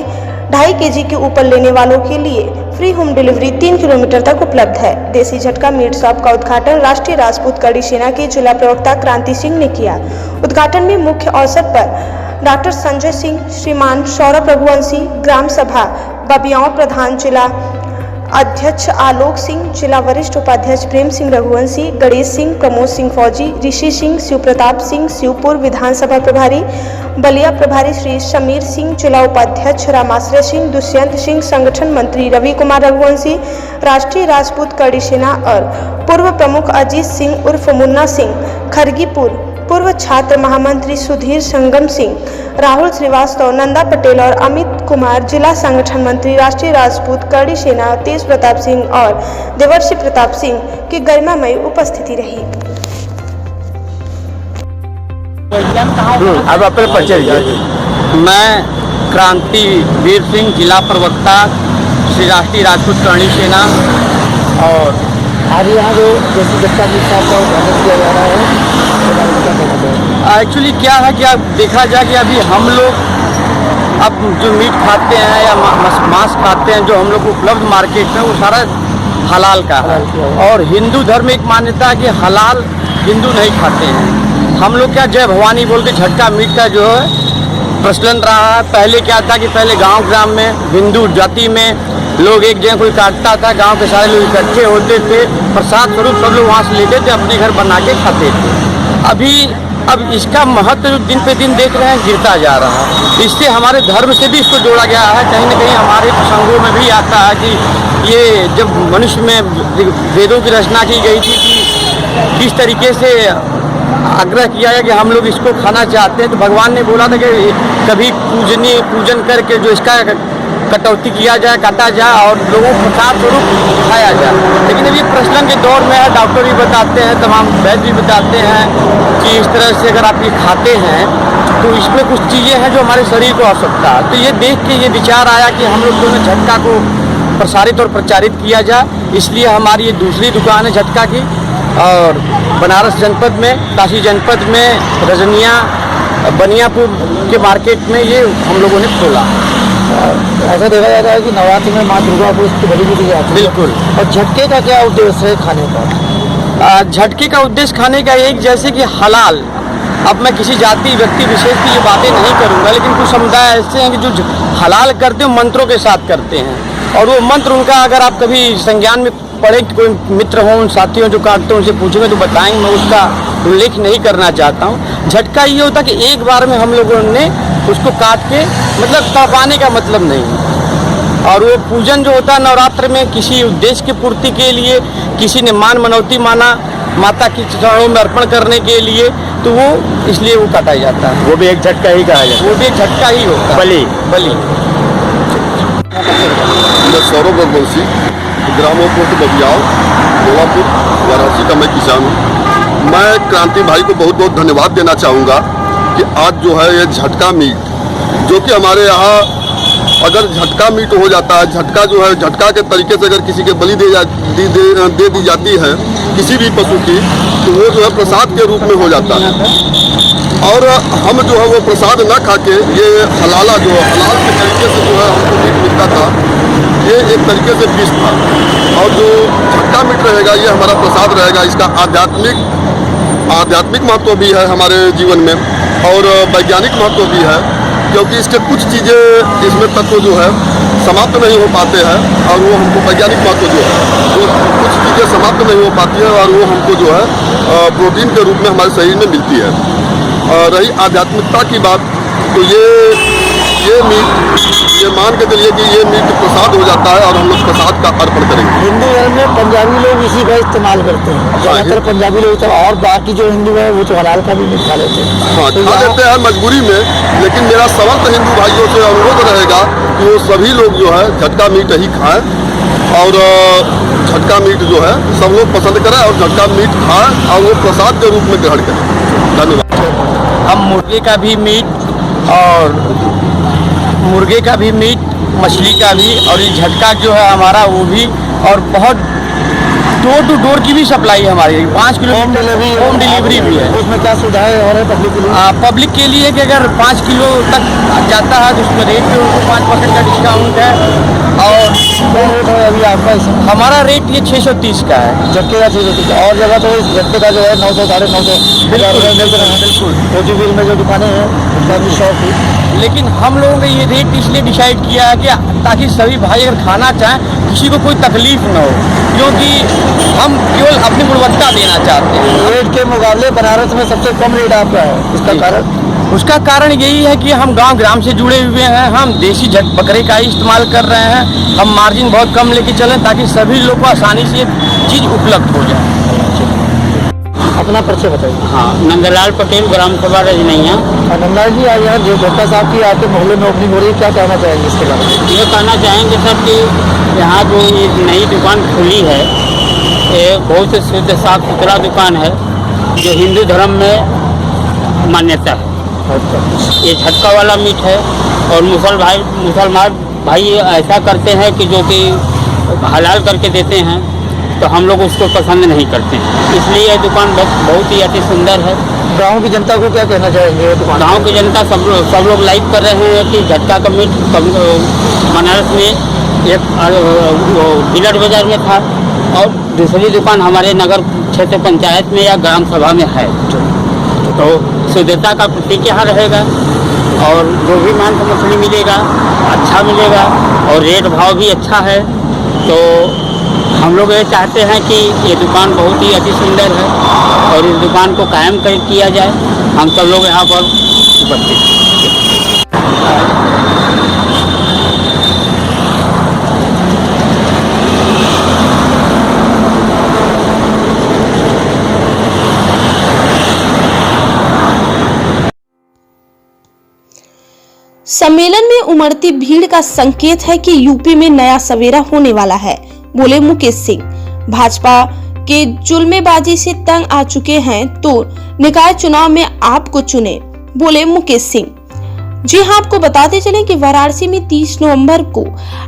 2.5 kg के ऊपर लेने वालों के लिए फ्री होम डिलीवरी 3 किलोमीटर तक उपलब्ध है। देसी झटका मीट शॉप का उद्घाटन राष्ट्रीय राजपूत कड़ी सेना के जिला प्रवक्ता क्रांति सिंह ने किया। उद्घाटन में मुख्य अवसर पर डॉक्टर संजय सिंह, श्रीमान सौरभ रघुवंशी, ग्राम सभा बबियाओं प्रधान, जिला अध्यक्ष आलोक सिंह, जिला वरिष्ठ उपाध्यक्ष प्रेम सिंह रघुवंशी, गणेश सिंह, प्रमोद सिंह फौजी, ऋषि सिंह, शिव प्रताप सिंह, शिवपुर विधानसभा प्रभारी, बलिया प्रभारी श्री समीर सिंह, जिला उपाध्यक्ष रामाश्रय सिंह, दुष्यंत सिंह, संगठन मंत्री रवि कुमार रघुवंशी, राष्ट्रीय राजपूत कड़ी सेना और पूर्व प्रमुख अजीत सिंह उर्फ मुन्ना सिंह, खरगीपुर पूर्व छात्र महामंत्री सुधीर संगम सिंह, राहुल श्रीवास्तव, नंदा पटेल और अमित कुमार, जिला संगठन मंत्री राष्ट्रीय राजपूत कड़ी सेना तेज प्रताप सिंह और देवर्षि प्रताप सिंह की गरिमामयी उपस्थिति रही। अब अपने परिचय। मैं क्रांति वीर सिंह, जिला प्रवक्ता श्री राष्ट्रीय राजपूत कड़ी सेना। और आज यहाँ जो देसी झटका मीट शॉप का उद्घाटन किया जा रहा है, एक्चुअली क्या है कि अब देखा जाए कि अभी हम लोग अब जो मीट खाते हैं या मांस खाते हैं जो हम लोग को उपलब्ध मार्केट में, वो सारा हलाल का है। और हिंदू धर्म में एक मान्यता है कि हलाल हिंदू नहीं खाते हैं। हम लोग क्या जय भवानी बोल के झटका मीट का जो है प्रचलन रहा है। पहले क्या था कि पहले गांव ग्राम में हिंदू जाति में लोग एक जगह कोई काटता था, गांव के सारे लोग इकट्ठे होते थे, प्रसाद स्वरूप सब लोग वहाँ से लेते थे, अपने घर बना के खाते थे। अब इसका महत्व दिन पे दिन देख रहे हैं गिरता जा रहा है। इससे हमारे धर्म से भी इसको जोड़ा गया है। कहीं ना कहीं हमारे प्रसंगों में भी आता है कि ये जब मनुष्य में वेदों की रचना की गई थी कि किस तरीके से आग्रह किया गया कि हम लोग इसको खाना चाहते हैं, तो भगवान ने बोला था कि कभी पूजन करके जो इसका कटौती किया जाए, काटा जाए और लोगों को प्रसाद स्वरूप खाया जाए। लेकिन अभी प्रचलन के दौर में है, डॉक्टर भी बताते हैं, तमाम वैद्य भी बताते हैं कि इस तरह से अगर आप ये खाते हैं तो इसमें कुछ चीज़ें हैं जो हमारे शरीर को आवश्यकता है। तो ये देख के ये विचार आया कि हम लोग दोनों झटका को प्रसारित और प्रचारित किया जाए। इसलिए हमारी ये दूसरी दुकान है झटका की। और बनारस जनपद में, काशी जनपद में, रजनिया बनियापुर के मार्केट में ये हम लोगों ने खोला। ऐसा देखा जाता है कि नवरात्रि में माँ दुर्गा को उसकी बलि भी दी जाती है। बिल्कुल। और झटके का क्या उद्देश्य है खाने का? झटके का उद्देश्य खाने का एक, जैसे कि हलाल, अब मैं किसी जाति व्यक्ति विशेष की ये बातें नहीं करूँगा, लेकिन कुछ समुदाय ऐसे हैं कि जो हलाल करते हैं मंत्रों के साथ करते हैं। और वो मंत्र उनका अगर आप कभी संज्ञान में पढ़े कि कोई मित्र हों, उन साथियों जो काटते हैं उनसे पूछेंगे तो बताएंगे, मैं उसका उल्लेख नहीं करना चाहता हूँ। झटका ये होता कि एक बार में हम लोगों ने उसको काट के, मतलब तड़पाने का मतलब नहीं। और वो पूजन जो होता है नवरात्र में किसी उद्देश्य की पूर्ति के लिए, किसी ने मान मनौती माना माता की चरणों में अर्पण करने के लिए, तो वो इसलिए वो काटा जाता है। वो भी एक झटका ही कहा जाता है। वो भी एक झटका ही होता है, बलि। मैं सौरभ रघुवंशी, ग्रामों पोस्ट बबियाओं, कोलापुर, वाराणसी का मैं किसान हूँ। मैं क्रांति भाई को बहुत बहुत धन्यवाद देना चाहूँगा कि आज जो है ये झटका मीट, जो कि हमारे यहाँ अगर झटका मीट हो जाता है, झटका जो है झटका के तरीके से अगर किसी के बलि दे दी जाती है किसी भी पशु की, तो वो जो है प्रसाद के रूप में हो जाता है। और हम जो है वो प्रसाद ना खा के ये हलाल के तरीके से जो है हमको मीट मिलता था, ये एक तरीके से विष था। और जो झटका मीट रहेगा ये हमारा प्रसाद रहेगा। इसका आध्यात्मिक महत्व भी है हमारे जीवन में और वैज्ञानिक महत्व भी है, क्योंकि इसके कुछ चीज़ें इसमें तत्व जो है समाप्त नहीं हो पाते हैं और वो हमको वैज्ञानिक महत्व जो है, जो कुछ चीज़ें समाप्त प्राप्त नहीं हो पाती है और वो हमको जो है प्रोटीन के रूप में हमारे शरीर में मिलती है। रही आध्यात्मिकता की बात, तो ये मीट, ये मान के चलिए कि ये मीट प्रसाद हो जाता है और हम लोग प्रसाद का अर्पण करेंगे। हिंदू धर्म में पंजाबी लोग इसी का इस्तेमाल करते हैं, ज़्यादातर पंजाबी लोग, तो और बाकी जो हिंदू है वो तो हलाल का भी मीट खा लेते हैं। हाँ, खा लेते हैं मजबूरी में, लेकिन मेरा समस्त हिंदू भाइयों से अनुरोध रहेगा कि वो सभी लोग जो है झटका मीट ही खाएं और झटका मीट जो है सब लोग पसंद करें और झटका मीट खाएं और वो प्रसाद के रूप में ग्रहण करें। धन्यवाद। हम मुर्गे का भी मीट और मुर्गे का भी मीट, मछली का भी, और ये झटका जो है हमारा वो भी, और बहुत डोर टू डोर की भी सप्लाई है हमारी, 5 किलोमीटर होम डिलीवरी भी है। उसमें क्या सुविधाएं और है पब्लिक के लिए? पब्लिक के लिए कि अगर 5 किलो तक जाता है तो उसमें रेट पे उनको 5% का डिस्काउंट है। और क्या रेट है अभी आपका इसमें? हमारा रेट ये 630 का है झटके का 630, और जगह तो इस झटके का जो है 900 साढ़े 900 बिल्कुल। छोटी बिल में जो दुकानें हैं उसका भी शॉप है, लेकिन हम लोगों ने ये रेट इसलिए डिसाइड किया है कि ताकि सभी भाई अगर खाना चाहें किसी को कोई तकलीफ न हो, क्योंकि हम केवल अपनी गुणवत्ता देना चाहते हैं। रेट के मुकाबले बनारस में सबसे कम रेट आपका है, इसका कारण? उसका कारण यही है कि हम गांव ग्राम से जुड़े हुए हैं, हम देसी बकरे का ही इस्तेमाल कर रहे हैं, हम मार्जिन बहुत कम लेके चलें ताकि सभी लोग को आसानी से चीज़ उपलब्ध हो जाए। अपना परिचय बताइए। हाँ, नंदलाल पटेल, ग्राम सभा रजनैया। नंदलाल जी, आज यहाँ जो झटका साहब की आपके मोहल्ले में ओपनिंग हो रही है, क्या कहना चाहेंगे इसके बारे में? ये कहना चाहेंगे सर कि यहाँ जो ये नई दुकान खुली है ये बहुत शुद्ध साफ सुथरा दुकान है जो हिंदू धर्म में मान्यता है। ये झटका वाला मीट है और मुसलमान भाई ऐसा करते हैं कि जो कि हलाल करके देते हैं तो हम लोग उसको पसंद नहीं करते हैं, इसलिए यह दुकान बहुत ही अति सुंदर है। गांव की जनता को क्या कहना चाहेंगे? गांव की जनता सब लोग लाइक कर रहे हैं कि झटका का मीट बनारस में एक बिलट बाजार में था और दूसरी दुकान हमारे नगर क्षेत्र पंचायत में या ग्राम सभा में है, तो शुद्धता का प्रतीक यहाँ रहेगा और जो भी मांस मछली मिलेगा अच्छा मिलेगा और रेट भाव भी अच्छा है। तो हम लोग ये चाहते हैं कि ये दुकान बहुत ही अति सुंदर है और इस दुकान को कायम किया जाए। हम सब लोग यहाँ पर उपस्थित हैं। सम्मेलन में उमड़ती भीड़ का संकेत है कि यूपी में नया सवेरा होने वाला है, बोले मुकेश सिंह। भाजपा के जुल्मेबाजी से तंग आ चुके हैं तो निकाय चुनाव में आपको चुने, बोले मुकेश सिंह। जी हां, आपको बताते चलें कि वाराणसी में 30 नवंबर को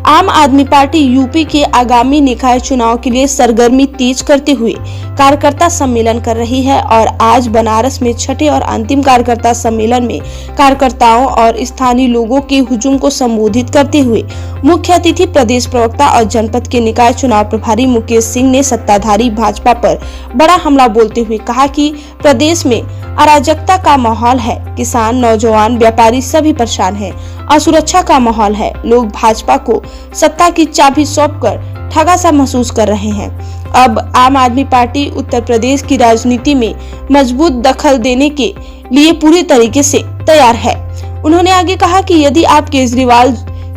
आम आदमी पार्टी यूपी के आगामी निकाय चुनाव के लिए सरगर्मी तेज करते हुए कार्यकर्ता सम्मेलन कर रही है और आज बनारस में छठे और अंतिम कार्यकर्ता सम्मेलन में कार्यकर्ताओं और स्थानीय लोगों के हुजूम को संबोधित करते हुए मुख्य अतिथि प्रदेश प्रवक्ता और जनपद के निकाय चुनाव प्रभारी मुकेश सिंह ने सत्ताधारी भाजपा पर बड़ा हमला बोलते हुए कहा कि प्रदेश में अराजकता का माहौल है, किसान, नौजवान, व्यापारी सभी परेशान हैं, असुरक्षा का माहौल है, लोग भाजपा को सत्ता की चाबी सौंपकर ठगा सा महसूस कर रहे हैं। अब आम आदमी पार्टी उत्तर प्रदेश की राजनीति में मजबूत दखल देने के लिए पूरी तरीके से तैयार है। उन्होंने आगे कहा कि यदि आप केजरीवाल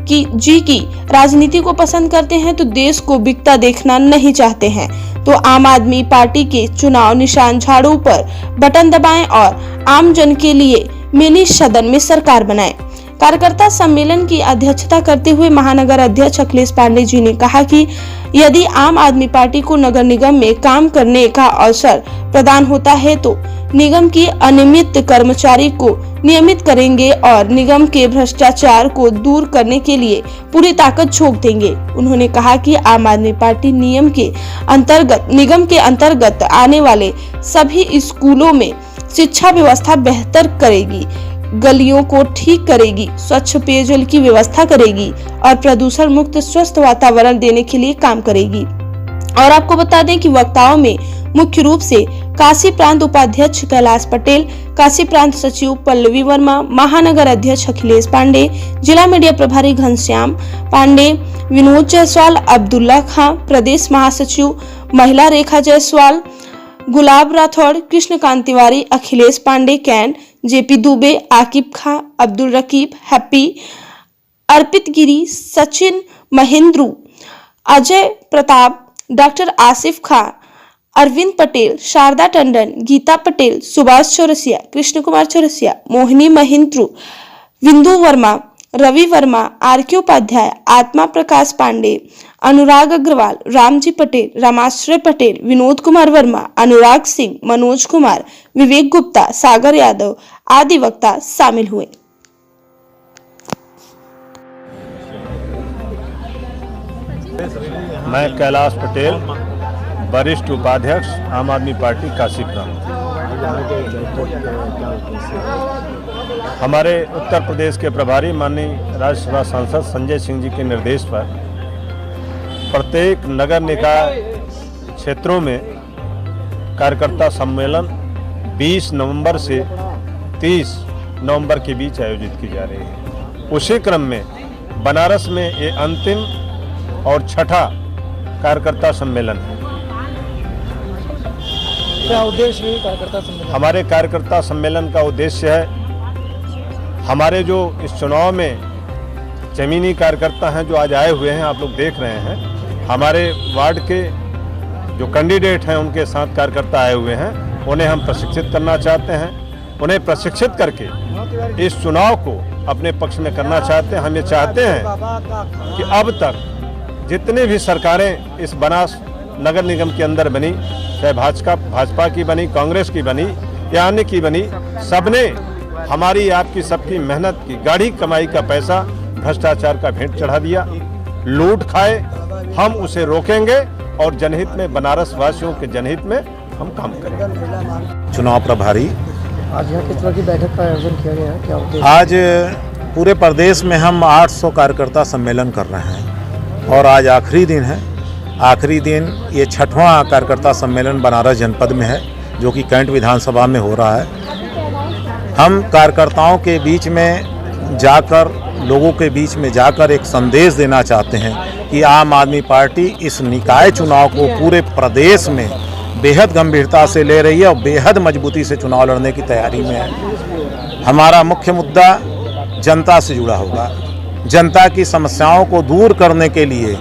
की राजनीति को पसंद करते हैं तो देश को बिकता देखना नहीं चाहते हैं तो आम आदमी पार्टी के चुनाव निशान झाड़ू पर बटन दबाएं और आम जन के लिए मिनी सदन में सरकार बनाएं। कार्यकर्ता सम्मेलन की अध्यक्षता करते हुए महानगर अध्यक्ष अखिलेश पांडे जी ने कहा कि यदि आम आदमी पार्टी को नगर निगम में काम करने का अवसर प्रदान होता है तो निगम की अनियमित कर्मचारी को नियमित करेंगे और निगम के भ्रष्टाचार को दूर करने के लिए पूरी ताकत झोंक देंगे। उन्होंने कहा कि आम आदमी पार्टी निगम के अंतर्गत आने वाले सभी स्कूलों में शिक्षा व्यवस्था बेहतर करेगी, गलियों को ठीक करेगी, स्वच्छ पेयजल की व्यवस्था करेगी और प्रदूषण मुक्त स्वस्थ वातावरण देने के लिए काम करेगी। और आपको बता दें कि वक्ताओं में मुख्य रूप से काशी प्रांत उपाध्यक्ष कैलाश पटेल, काशी प्रांत सचिव पल्लवी वर्मा, महानगर अध्यक्ष अखिलेश पांडे, जिला मीडिया प्रभारी घनश्याम पांडे, विनोद जायसवाल, अब्दुल्ला खां, प्रदेश महासचिव महिला रेखा जायसवाल, गुलाब राठौड़, कृष्णकांत तिवारी, अखिलेश पांडे कैंट, जेपी दुबे, आकिब खां, अब्दुल रकीब, हैप्पी, अर्पित गिरी, सचिन महेंद्रू, अजय प्रताप, डॉक्टर आसिफ खां, अरविंद पटेल, शारदा टंडन, गीता पटेल, सुभाष चौरसिया, कृष्ण कुमार चौरसिया, मोहिनी महेंद्रू, विंदु वर्मा, रवि वर्मा, आर.के. उपाध्याय, आत्मा प्रकाश पांडे, अनुराग अग्रवाल, रामजी पटेल, रामाश्रय पटेल, विनोद कुमार वर्मा, अनुराग सिंह, मनोज कुमार, विवेक गुप्ता, सागर यादव आदि वक्ता शामिल हुए। मैं कैलाश पटेल, वरिष्ठ उपाध्यक्ष आम आदमी पार्टी काशी प्रांत। हमारे उत्तर प्रदेश के प्रभारी माननीय राज्यसभा सांसद संजय सिंह जी के निर्देश पर प्रत्येक नगर निकाय क्षेत्रों में कार्यकर्ता सम्मेलन 20 नवंबर से 30 नवंबर के बीच आयोजित की जा रही है। उसी क्रम में बनारस में ये अंतिम और छठा कार्यकर्ता सम्मेलन है। क्या उद्देश्य है कार्यकर्ता सम्मेलन? हमारे कार्यकर्ता सम्मेलन का उद्देश्य है, हमारे जो इस चुनाव में जमीनी कार्यकर्ता हैं जो आज आए हुए हैं, आप लोग देख रहे हैं, हमारे वार्ड के जो कैंडिडेट हैं उनके साथ कार्यकर्ता आए हुए हैं, उन्हें हम प्रशिक्षित करना चाहते हैं। उन्हें प्रशिक्षित करके इस चुनाव को अपने पक्ष में करना चाहते हैं। हम ये चाहते हैं कि अब तक जितने भी सरकारें इस बनास नगर निगम के अंदर बनी, चाहे भाजपा की बनी, कांग्रेस की बनी या अन्य की बनी, सबने हमारी आपकी सबकी मेहनत की गाढ़ी कमाई का पैसा भ्रष्टाचार का भेंट चढ़ा दिया, लूट खाए। हम उसे रोकेंगे और जनहित में, बनारस वासियों के जनहित में हम काम करेंगे। चुनाव प्रभारी, आज यहाँ किस तरह की बैठक का आयोजन किया गया है, क्या उद्देश्य? आज पूरे प्रदेश में हम 800 कार्यकर्ता सम्मेलन कर रहे हैं और आज आखिरी दिन है। आखिरी दिन ये 6वां कार्यकर्ता सम्मेलन बनारस जनपद में है, जो कि कैंट विधानसभा में हो रहा है। हम कार्यकर्ताओं के बीच में जाकर, लोगों के बीच में जाकर एक संदेश देना चाहते हैं कि आम आदमी पार्टी इस निकाय चुनाव को पूरे प्रदेश में बेहद गंभीरता से ले रही है और बेहद मजबूती से चुनाव लड़ने की तैयारी में है। हमारा मुख्य मुद्दा जनता से जुड़ा होगा। जनता की समस्याओं को दूर करने के लिए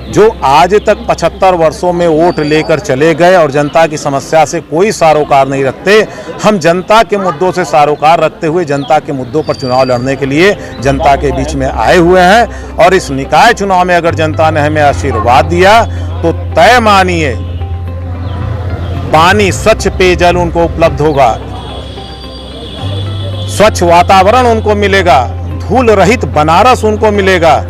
जो आज तक 75 वर्षों में वोट लेकर चले गए और जनता की समस्या से कोई सारोकार नहीं रखते, हम जनता के मुद्दों से सारोकार रखते हुए जनता के मुद्दों पर चुनाव लड़ने के लिए जनता के बीच में आए हुए हैं। और इस निकाय चुनाव में अगर जनता ने हमें आशीर्वाद दिया तो तय मानिए पानी, स्वच्छ पेयजल उनको उपलब्ध होगा, स्वच्छ वातावरण उनको मिलेगा, धूल रहित बनारस उनको मिलेगा,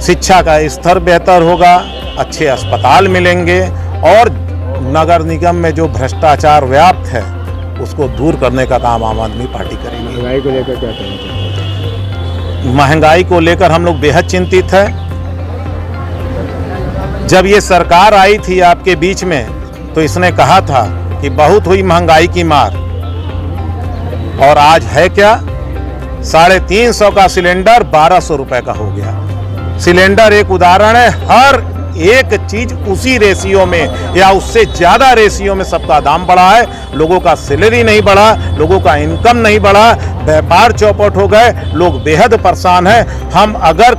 शिक्षा का स्तर बेहतर होगा, अच्छे अस्पताल मिलेंगे और नगर निगम में जो भ्रष्टाचार व्याप्त है उसको दूर करने का काम आम आदमी पार्टी करेगी। महंगाई को लेकर क्या कहना चाहते हैं? महंगाई को लेकर हम लोग बेहद चिंतित हैं। जब ये सरकार आई थी आपके बीच में तो इसने कहा था कि बहुत हुई महंगाई की मार, और आज है क्या? 350 का सिलेंडर 1200 रुपए का हो गया। सिलेंडर एक उदाहरण है, हर एक चीज उसी रेशियो में या उससे ज्यादा रेशियो में सबका दाम बढ़ा है। लोगों का सैलरी नहीं बढ़ा, लोगों का इनकम नहीं बढ़ा, व्यापार चौपट हो गए, लोग बेहद परेशान हैं। हम अगर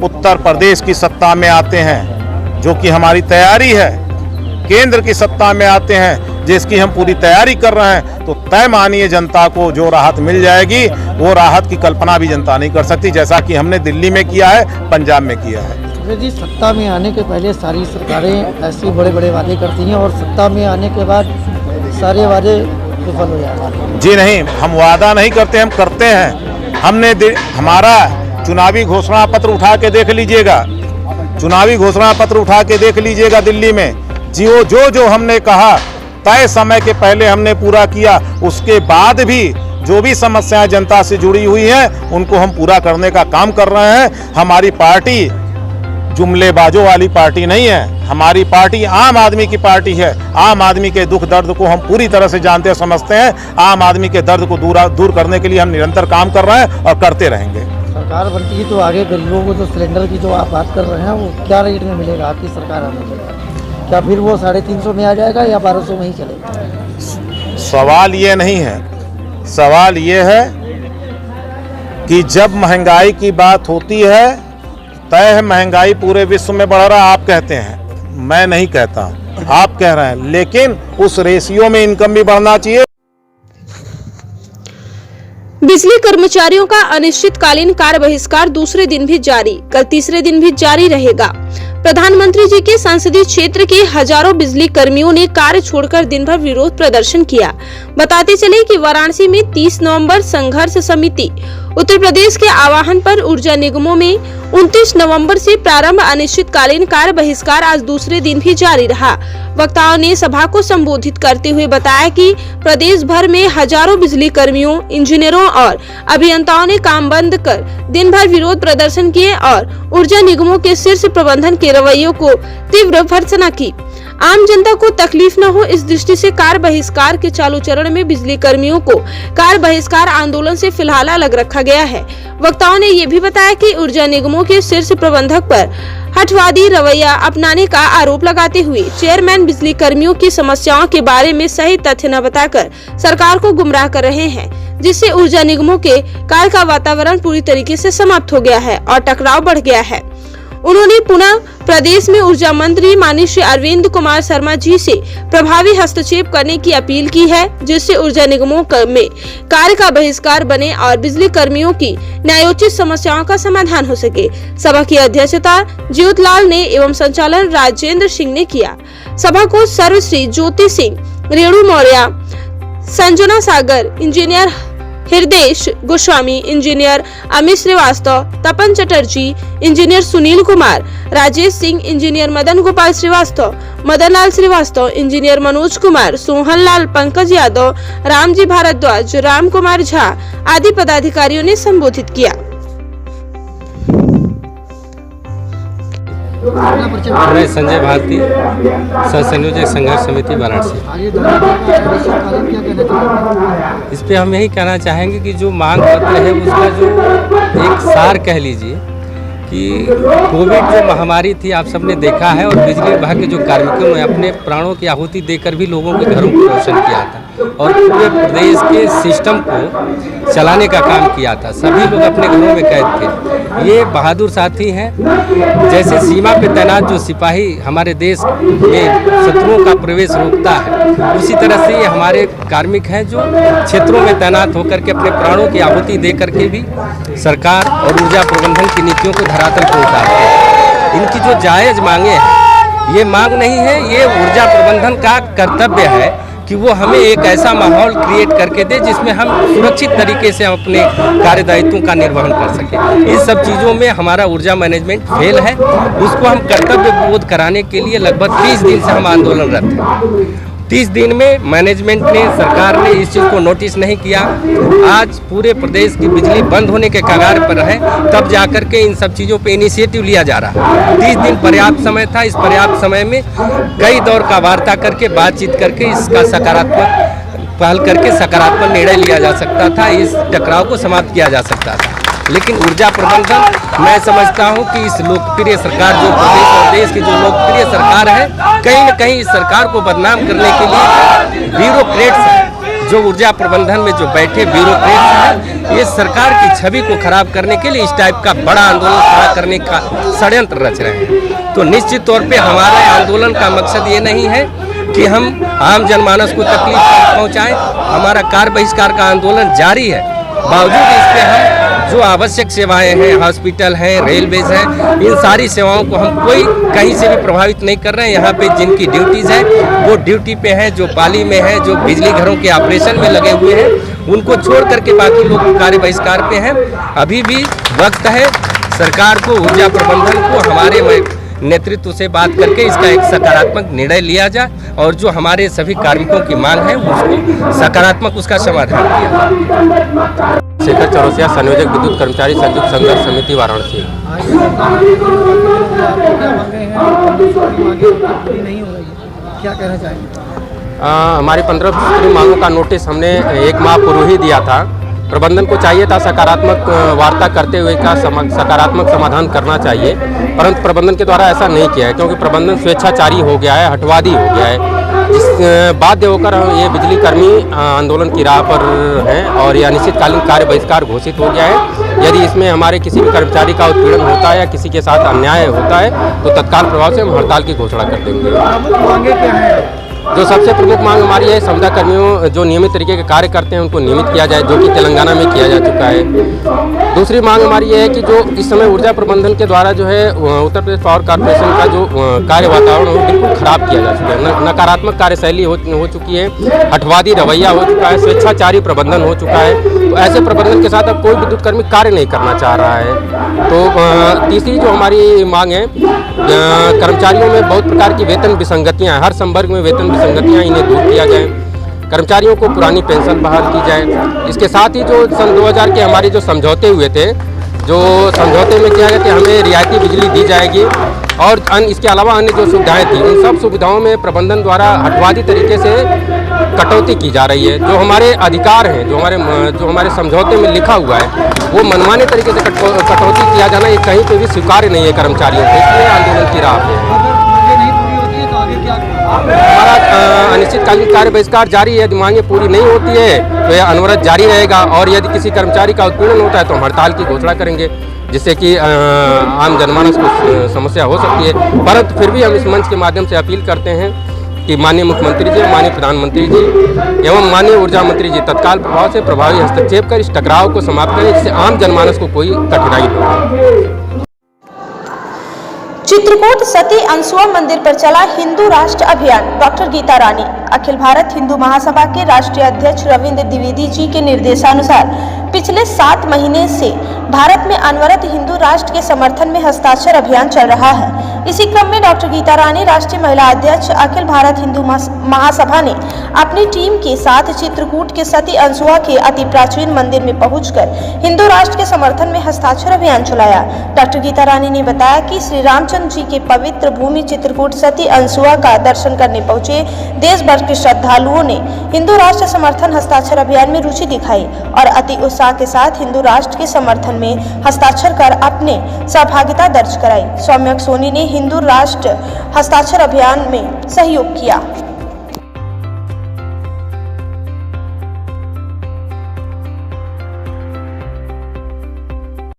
उत्तर प्रदेश की सत्ता में आते हैं, जो कि हमारी तैयारी है, केंद्र की सत्ता में आते हैं जिसकी हम पूरी तैयारी कर रहे हैं, तो तय मानिए जनता को जो राहत मिल जाएगी वो राहत की कल्पना भी जनता नहीं कर सकती, जैसा कि हमने दिल्ली में किया है, पंजाब में किया है। जी, सत्ता में आने के पहले सारी सरकारें ऐसे बड़े बड़े वादे करती हैं और सत्ता में आने के बाद सारे वादे विफल हो जाते हैं। जी नहीं, हम वादा नहीं करते, हम करते हैं। हमने हमारा चुनावी घोषणा पत्र उठा के देख लीजिएगा, चुनावी घोषणा पत्र उठा के देख लीजिएगा दिल्ली में, जो हमने कहा तय समय के पहले हमने पूरा किया। उसके बाद भी जो भी समस्याएं जनता से जुड़ी हुई हैं उनको हम पूरा करने का काम कर रहे हैं। हमारी पार्टी जुमलेबाजों वाली पार्टी नहीं है। हमारी पार्टी आम आदमी की पार्टी है। आम आदमी के दुख दर्द को हम पूरी तरह से जानते समझते हैं। आम आदमी के दर्द को दूर करने के लिए हम निरंतर काम कर रहे हैं और करते रहेंगे। सरकार बनती है तो आगे गरीबों को जो सिलेंडर की जो आप बात कर रहे हैं वो क्या रेट में मिलेगा आपकी सरकार आने के बाद? क्या फिर वो 350 में आ जाएगा या 1200 में ही चलेगा? सवाल ये नहीं है, सवाल ये है कि जब महंगाई की बात होती है तय है महंगाई पूरे विश्व में बढ़ रहा है, आप कहते हैं, मैं नहीं कहता, आप कह रहे हैं, लेकिन उस रेशियो में इनकम भी बढ़ना चाहिए। बिजली कर्मचारियों का अनिश्चितकालीन कार्य बहिष्कार दूसरे दिन भी जारी, कल तीसरे दिन भी जारी रहेगा। प्रधानमंत्री जी के संसदीय क्षेत्र के हजारों बिजली कर्मियों ने कार्य छोड़कर दिन भर विरोध प्रदर्शन किया। बताते चले कि वाराणसी में 30 नवंबर संघर्ष समिति उत्तर प्रदेश के आह्वान पर ऊर्जा निगमों में 29 नवंबर से प्रारंभ अनिश्चितकालीन कार्य बहिष्कार आज दूसरे दिन भी जारी रहा। वक्ताओं ने सभा को संबोधित करते हुए बताया कि प्रदेश भर में हजारों बिजली कर्मियों, इंजीनियरों और अभियंताओं ने काम बंद कर दिन भर विरोध प्रदर्शन किए और ऊर्जा निगमों के शीर्ष प्रबंधन के रवैयों को तीव्र भर्त्सना की। आम जनता को तकलीफ न हो, इस दृष्टि से कार्य बहिष्कार के चालू चरण में बिजली कर्मियों को कार्य बहिष्कार आंदोलन से फिलहाल अलग रखा गया है। वक्ताओं ने ये भी बताया कि ऊर्जा निगमों के शीर्ष प्रबंधक पर हठवादी रवैया अपनाने का आरोप लगाते हुए चेयरमैन बिजली कर्मियों की समस्याओं के बारे में सही तथ्य न बताकर सरकार को गुमराह कर रहे हैं, जिससे ऊर्जा निगमों के कार्य का वातावरण पूरी तरीके से समाप्त हो गया है और टकराव बढ़ गया है। उन्होंने पुनः प्रदेश में ऊर्जा मंत्री माननीय श्री अरविंद कुमार शर्मा जी से प्रभावी हस्तक्षेप करने की अपील की है, जिससे ऊर्जा निगमों में कार्य का बहिष्कार बने और बिजली कर्मियों की न्यायोचित समस्याओं का समाधान हो सके। सभा की अध्यक्षता ज्योतिलाल ने एवं संचालन राजेंद्र सिंह ने किया। सभा को सर्वश्री ज्योति सिंह, रेणु मौर्य, संजना सागर, इंजीनियर हृदय गोस्वामी, इंजीनियर अमित श्रीवास्तव, तपन Chatterjee, engineer Sunil Kumar, Rajesh Singh, engineer Madan Gopal Srivastava, Madan Lal Srivastava, engineer Manoj Kumar, Sohan Lal, Pankaj Yadav, Ramji Bhardwaj, Ram Kumar Jha आदि पदाधिकारियों ने संबोधित किया। मैं संजय भारती, सह संयोजक संघर्ष समिति वाराणसी। इस पे हम यही कहना चाहेंगे कि जो मांग पत्र है उसका जो एक सार कह लीजिए कि कोविड जो महामारी थी आप सबने देखा है और बिजली विभाग के जो कार्मिकों ने अपने प्राणों की आहुति देकर भी लोगों के घरों को रोशन किया था और पूरे प्रदेश के सिस्टम को चलाने का काम किया था। सभी लोग अपने घरों में कैद थे। ये बहादुर साथी हैं। जैसे सीमा पे तैनात जो सिपाही हमारे देश में शत्रुओं का प्रवेश रोकता है, उसी तरह से ये हमारे कार्मिक हैं जो क्षेत्रों में तैनात होकर के अपने प्राणों की आहुति दे करके भी सरकार और ऊर्जा प्रबंधन की नीतियों को धरातल पर उतारते हैं। इनकी जो जायज़ मांगे हैं, ये मांग नहीं है, ये ऊर्जा प्रबंधन का कर्तव्य है कि वो हमें एक ऐसा माहौल क्रिएट करके दे जिसमें हम सुरक्षित तरीके से अपने कार्यदायित्वों का निर्वहन कर सकें। इस सब चीज़ों में हमारा ऊर्जा मैनेजमेंट फेल है। उसको हम कर्तव्य बोध कराने के लिए लगभग 30 दिन से हम आंदोलनरत हैं। 30 दिन में मैनेजमेंट ने, सरकार ने इस चीज़ को नोटिस नहीं किया। आज पूरे प्रदेश की बिजली बंद होने के कगार पर है, तब जाकर के इन सब चीज़ों पे इनिशिएटिव लिया जा रहा है। 30 दिन पर्याप्त समय था। इस पर्याप्त समय में कई दौर का वार्ता करके, बातचीत करके इसका सकारात्मक पहल करके सकारात्मक निर्णय लिया जा सकता था, इस टकराव को समाप्त किया जा सकता था। लेकिन ऊर्जा प्रबंधन, मैं समझता हूं कि इस लोकप्रिय सरकार जो प्रदेश और देश की जो लोकप्रिय सरकार है, कहीं न कहीं इस सरकार को बदनाम करने के लिए ब्यूरोक्रेट्स हैं, जो ऊर्जा प्रबंधन में जो बैठे ब्यूरोक्रेट्स हैं, ये सरकार की छवि को खराब करने के लिए इस टाइप का बड़ा आंदोलन खड़ा करने का षड्यंत्र रच रहे हैं। तो निश्चित तौर पे हमारे आंदोलन का मकसद ये नहीं है कि हम आम जनमानस को तकलीफ पहुँचाएँ। हमारा कार्य बहिष्कार का आंदोलन जारी है। बावजूद इसके हम जो आवश्यक सेवाएं हैं, हॉस्पिटल हैं, रेलवेज हैं, इन सारी सेवाओं को हम कोई कहीं से भी प्रभावित नहीं कर रहे हैं। यहाँ पे जिनकी ड्यूटीज़ है वो ड्यूटी पे हैं, जो पाली में है, जो बिजली घरों के ऑपरेशन में लगे हुए हैं, उनको छोड़ करके बाकी लोग कार्य बहिष्कार पे हैं। अभी भी वक्त है सरकार को, ऊर्जा प्रबंधन को हमारे नेतृत्व से बात करके इसका एक सकारात्मक निर्णय लिया जाए और जो हमारे सभी कार्मिकों की मांग है उसको सकारात्मक उसका समाधान किया जाए। शेखर चौरसिया, संयोजक विद्युत कर्मचारी संयुक्त संघर्ष समिति वाराणसी। क्या कहना चाहेंगे? हमारी 15 सूत्री मांगों का नोटिस हमने 1 माह पूर्व ही दिया था। प्रबंधन को चाहिए था सकारात्मक वार्ता करते हुए का सकारात्मक समाधान करना चाहिए, परंतु प्रबंधन के द्वारा ऐसा नहीं किया है, क्योंकि प्रबंधन स्वेच्छाचारी हो गया है, हटवादी हो गया है, जिस बाध्य होकर ये बिजली कर्मी आंदोलन की राह पर हैं और यह अनिश्चितकालीन कार्य बहिष्कार घोषित हो गया है। यदि इसमें हमारे किसी भी कर्मचारी का उत्पीड़न होता है या किसी के साथ अन्याय होता है तो तत्काल प्रभाव से हम हड़ताल की घोषणा कर देंगे। जो सबसे प्रमुख मांग हमारी है, संविदा कर्मियों जो नियमित तरीके के कार्य करते हैं उनको नियमित किया जाए, जो कि तेलंगाना में किया जा चुका है। दूसरी मांग हमारी ये है कि जो इस समय ऊर्जा प्रबंधन के द्वारा जो है उत्तर प्रदेश पावर कॉर्पोरेशन का जो कार्य वातावरण वो बिल्कुल खराब किया जा चुका है। नकारात्मक कार्यशैली हो चुकी है, हटवादी रवैया हो चुका है, स्वेच्छाचारी प्रबंधन हो चुका है। तो ऐसे प्रबंधन के साथ अब कोई विद्युत कर्मी कार्य नहीं करना चाह रहा है। तो तीसरी जो हमारी मांग है, कर्मचारियों में बहुत प्रकार की वेतन विसंगतियाँ, हर संवर्ग में वेतन विसंगतियाँ, इन्हें दूर किया जाए। कर्मचारियों को पुरानी पेंशन बहाल की जाए। इसके साथ ही जो सन 2000 के हमारे जो समझौते हुए थे, जो समझौते में किया गया कि हमें रियायती बिजली दी जाएगी और इसके अलावा अन्य जो सुविधाएं थी, उन सब सुविधाओं में प्रबंधन द्वारा हटवादी तरीके से कटौती की जा रही है। जो हमारे अधिकार हैं, जो हमारे समझौते में लिखा हुआ है, वो मनमाने तरीके से कटौती किया जाना ये कहीं पे भी स्वीकार्य नहीं है कर्मचारियों को, इसलिए आंदोलन की राह पे हमारा अनिश्चितकालीन कार्य बहिष्कार जारी है। यदि मांगे पूरी नहीं होती है तो यह अनवरत जारी रहेगा और यदि किसी कर्मचारी का उत्पीड़न होता है तो हम हड़ताल की घोषणा करेंगे, जिससे कि आम जनमानस को समस्या हो सकती है। परंतु फिर भी हम इस मंच के माध्यम से अपील करते हैं कि माननीय मुख्यमंत्री जी, माननीय प्रधानमंत्री जी एवं माननीय ऊर्जा मंत्री जी तत्काल प्रभाव से प्रभावी हस्तक्षेप कर इस टकराव को समाप्त करें, जिससे आम जनमानस को कोई कठिनाई न हो। चित्रकूट सती अनसुआ मंदिर पर चला हिंदू राष्ट्र अभियान। डॉक्टर गीता रानी, अखिल भारत हिंदू महासभा के राष्ट्रीय अध्यक्ष रविंद्र द्विवेदी जी के निर्देशानुसार पिछले 7 महीने से भारत में अनवरत हिंदू राष्ट्र के समर्थन में हस्ताक्षर अभियान चल रहा है। इसी क्रम में डॉक्टर गीता रानी, राष्ट्रीय महिला अध्यक्ष अखिल भारत हिंदू महासभा ने अपनी टीम के साथ चित्रकूट के सती अनसुआ के अति प्राचीन मंदिर में पहुंचकर हिंदू राष्ट्र के समर्थन में हस्ताक्षर अभियान चलाया। डॉक्टर गीता रानी ने बताया कि श्री रामचंद्र जी के पवित्र भूमि चित्रकूट सती अनसुआ का दर्शन करने पहुंचे देश भर के श्रद्धालुओं ने हिंदू राष्ट्र समर्थन हस्ताक्षर अभियान में रुचि दिखाई और अति उत्साह के साथ हिंदू राष्ट्र के समर्थन में हस्ताक्षर कर अपने सहभागिता दर्ज कराई। सौम्यक सोनी ने हिंदू राष्ट्र हस्ताक्षर अभियान में सहयोग किया।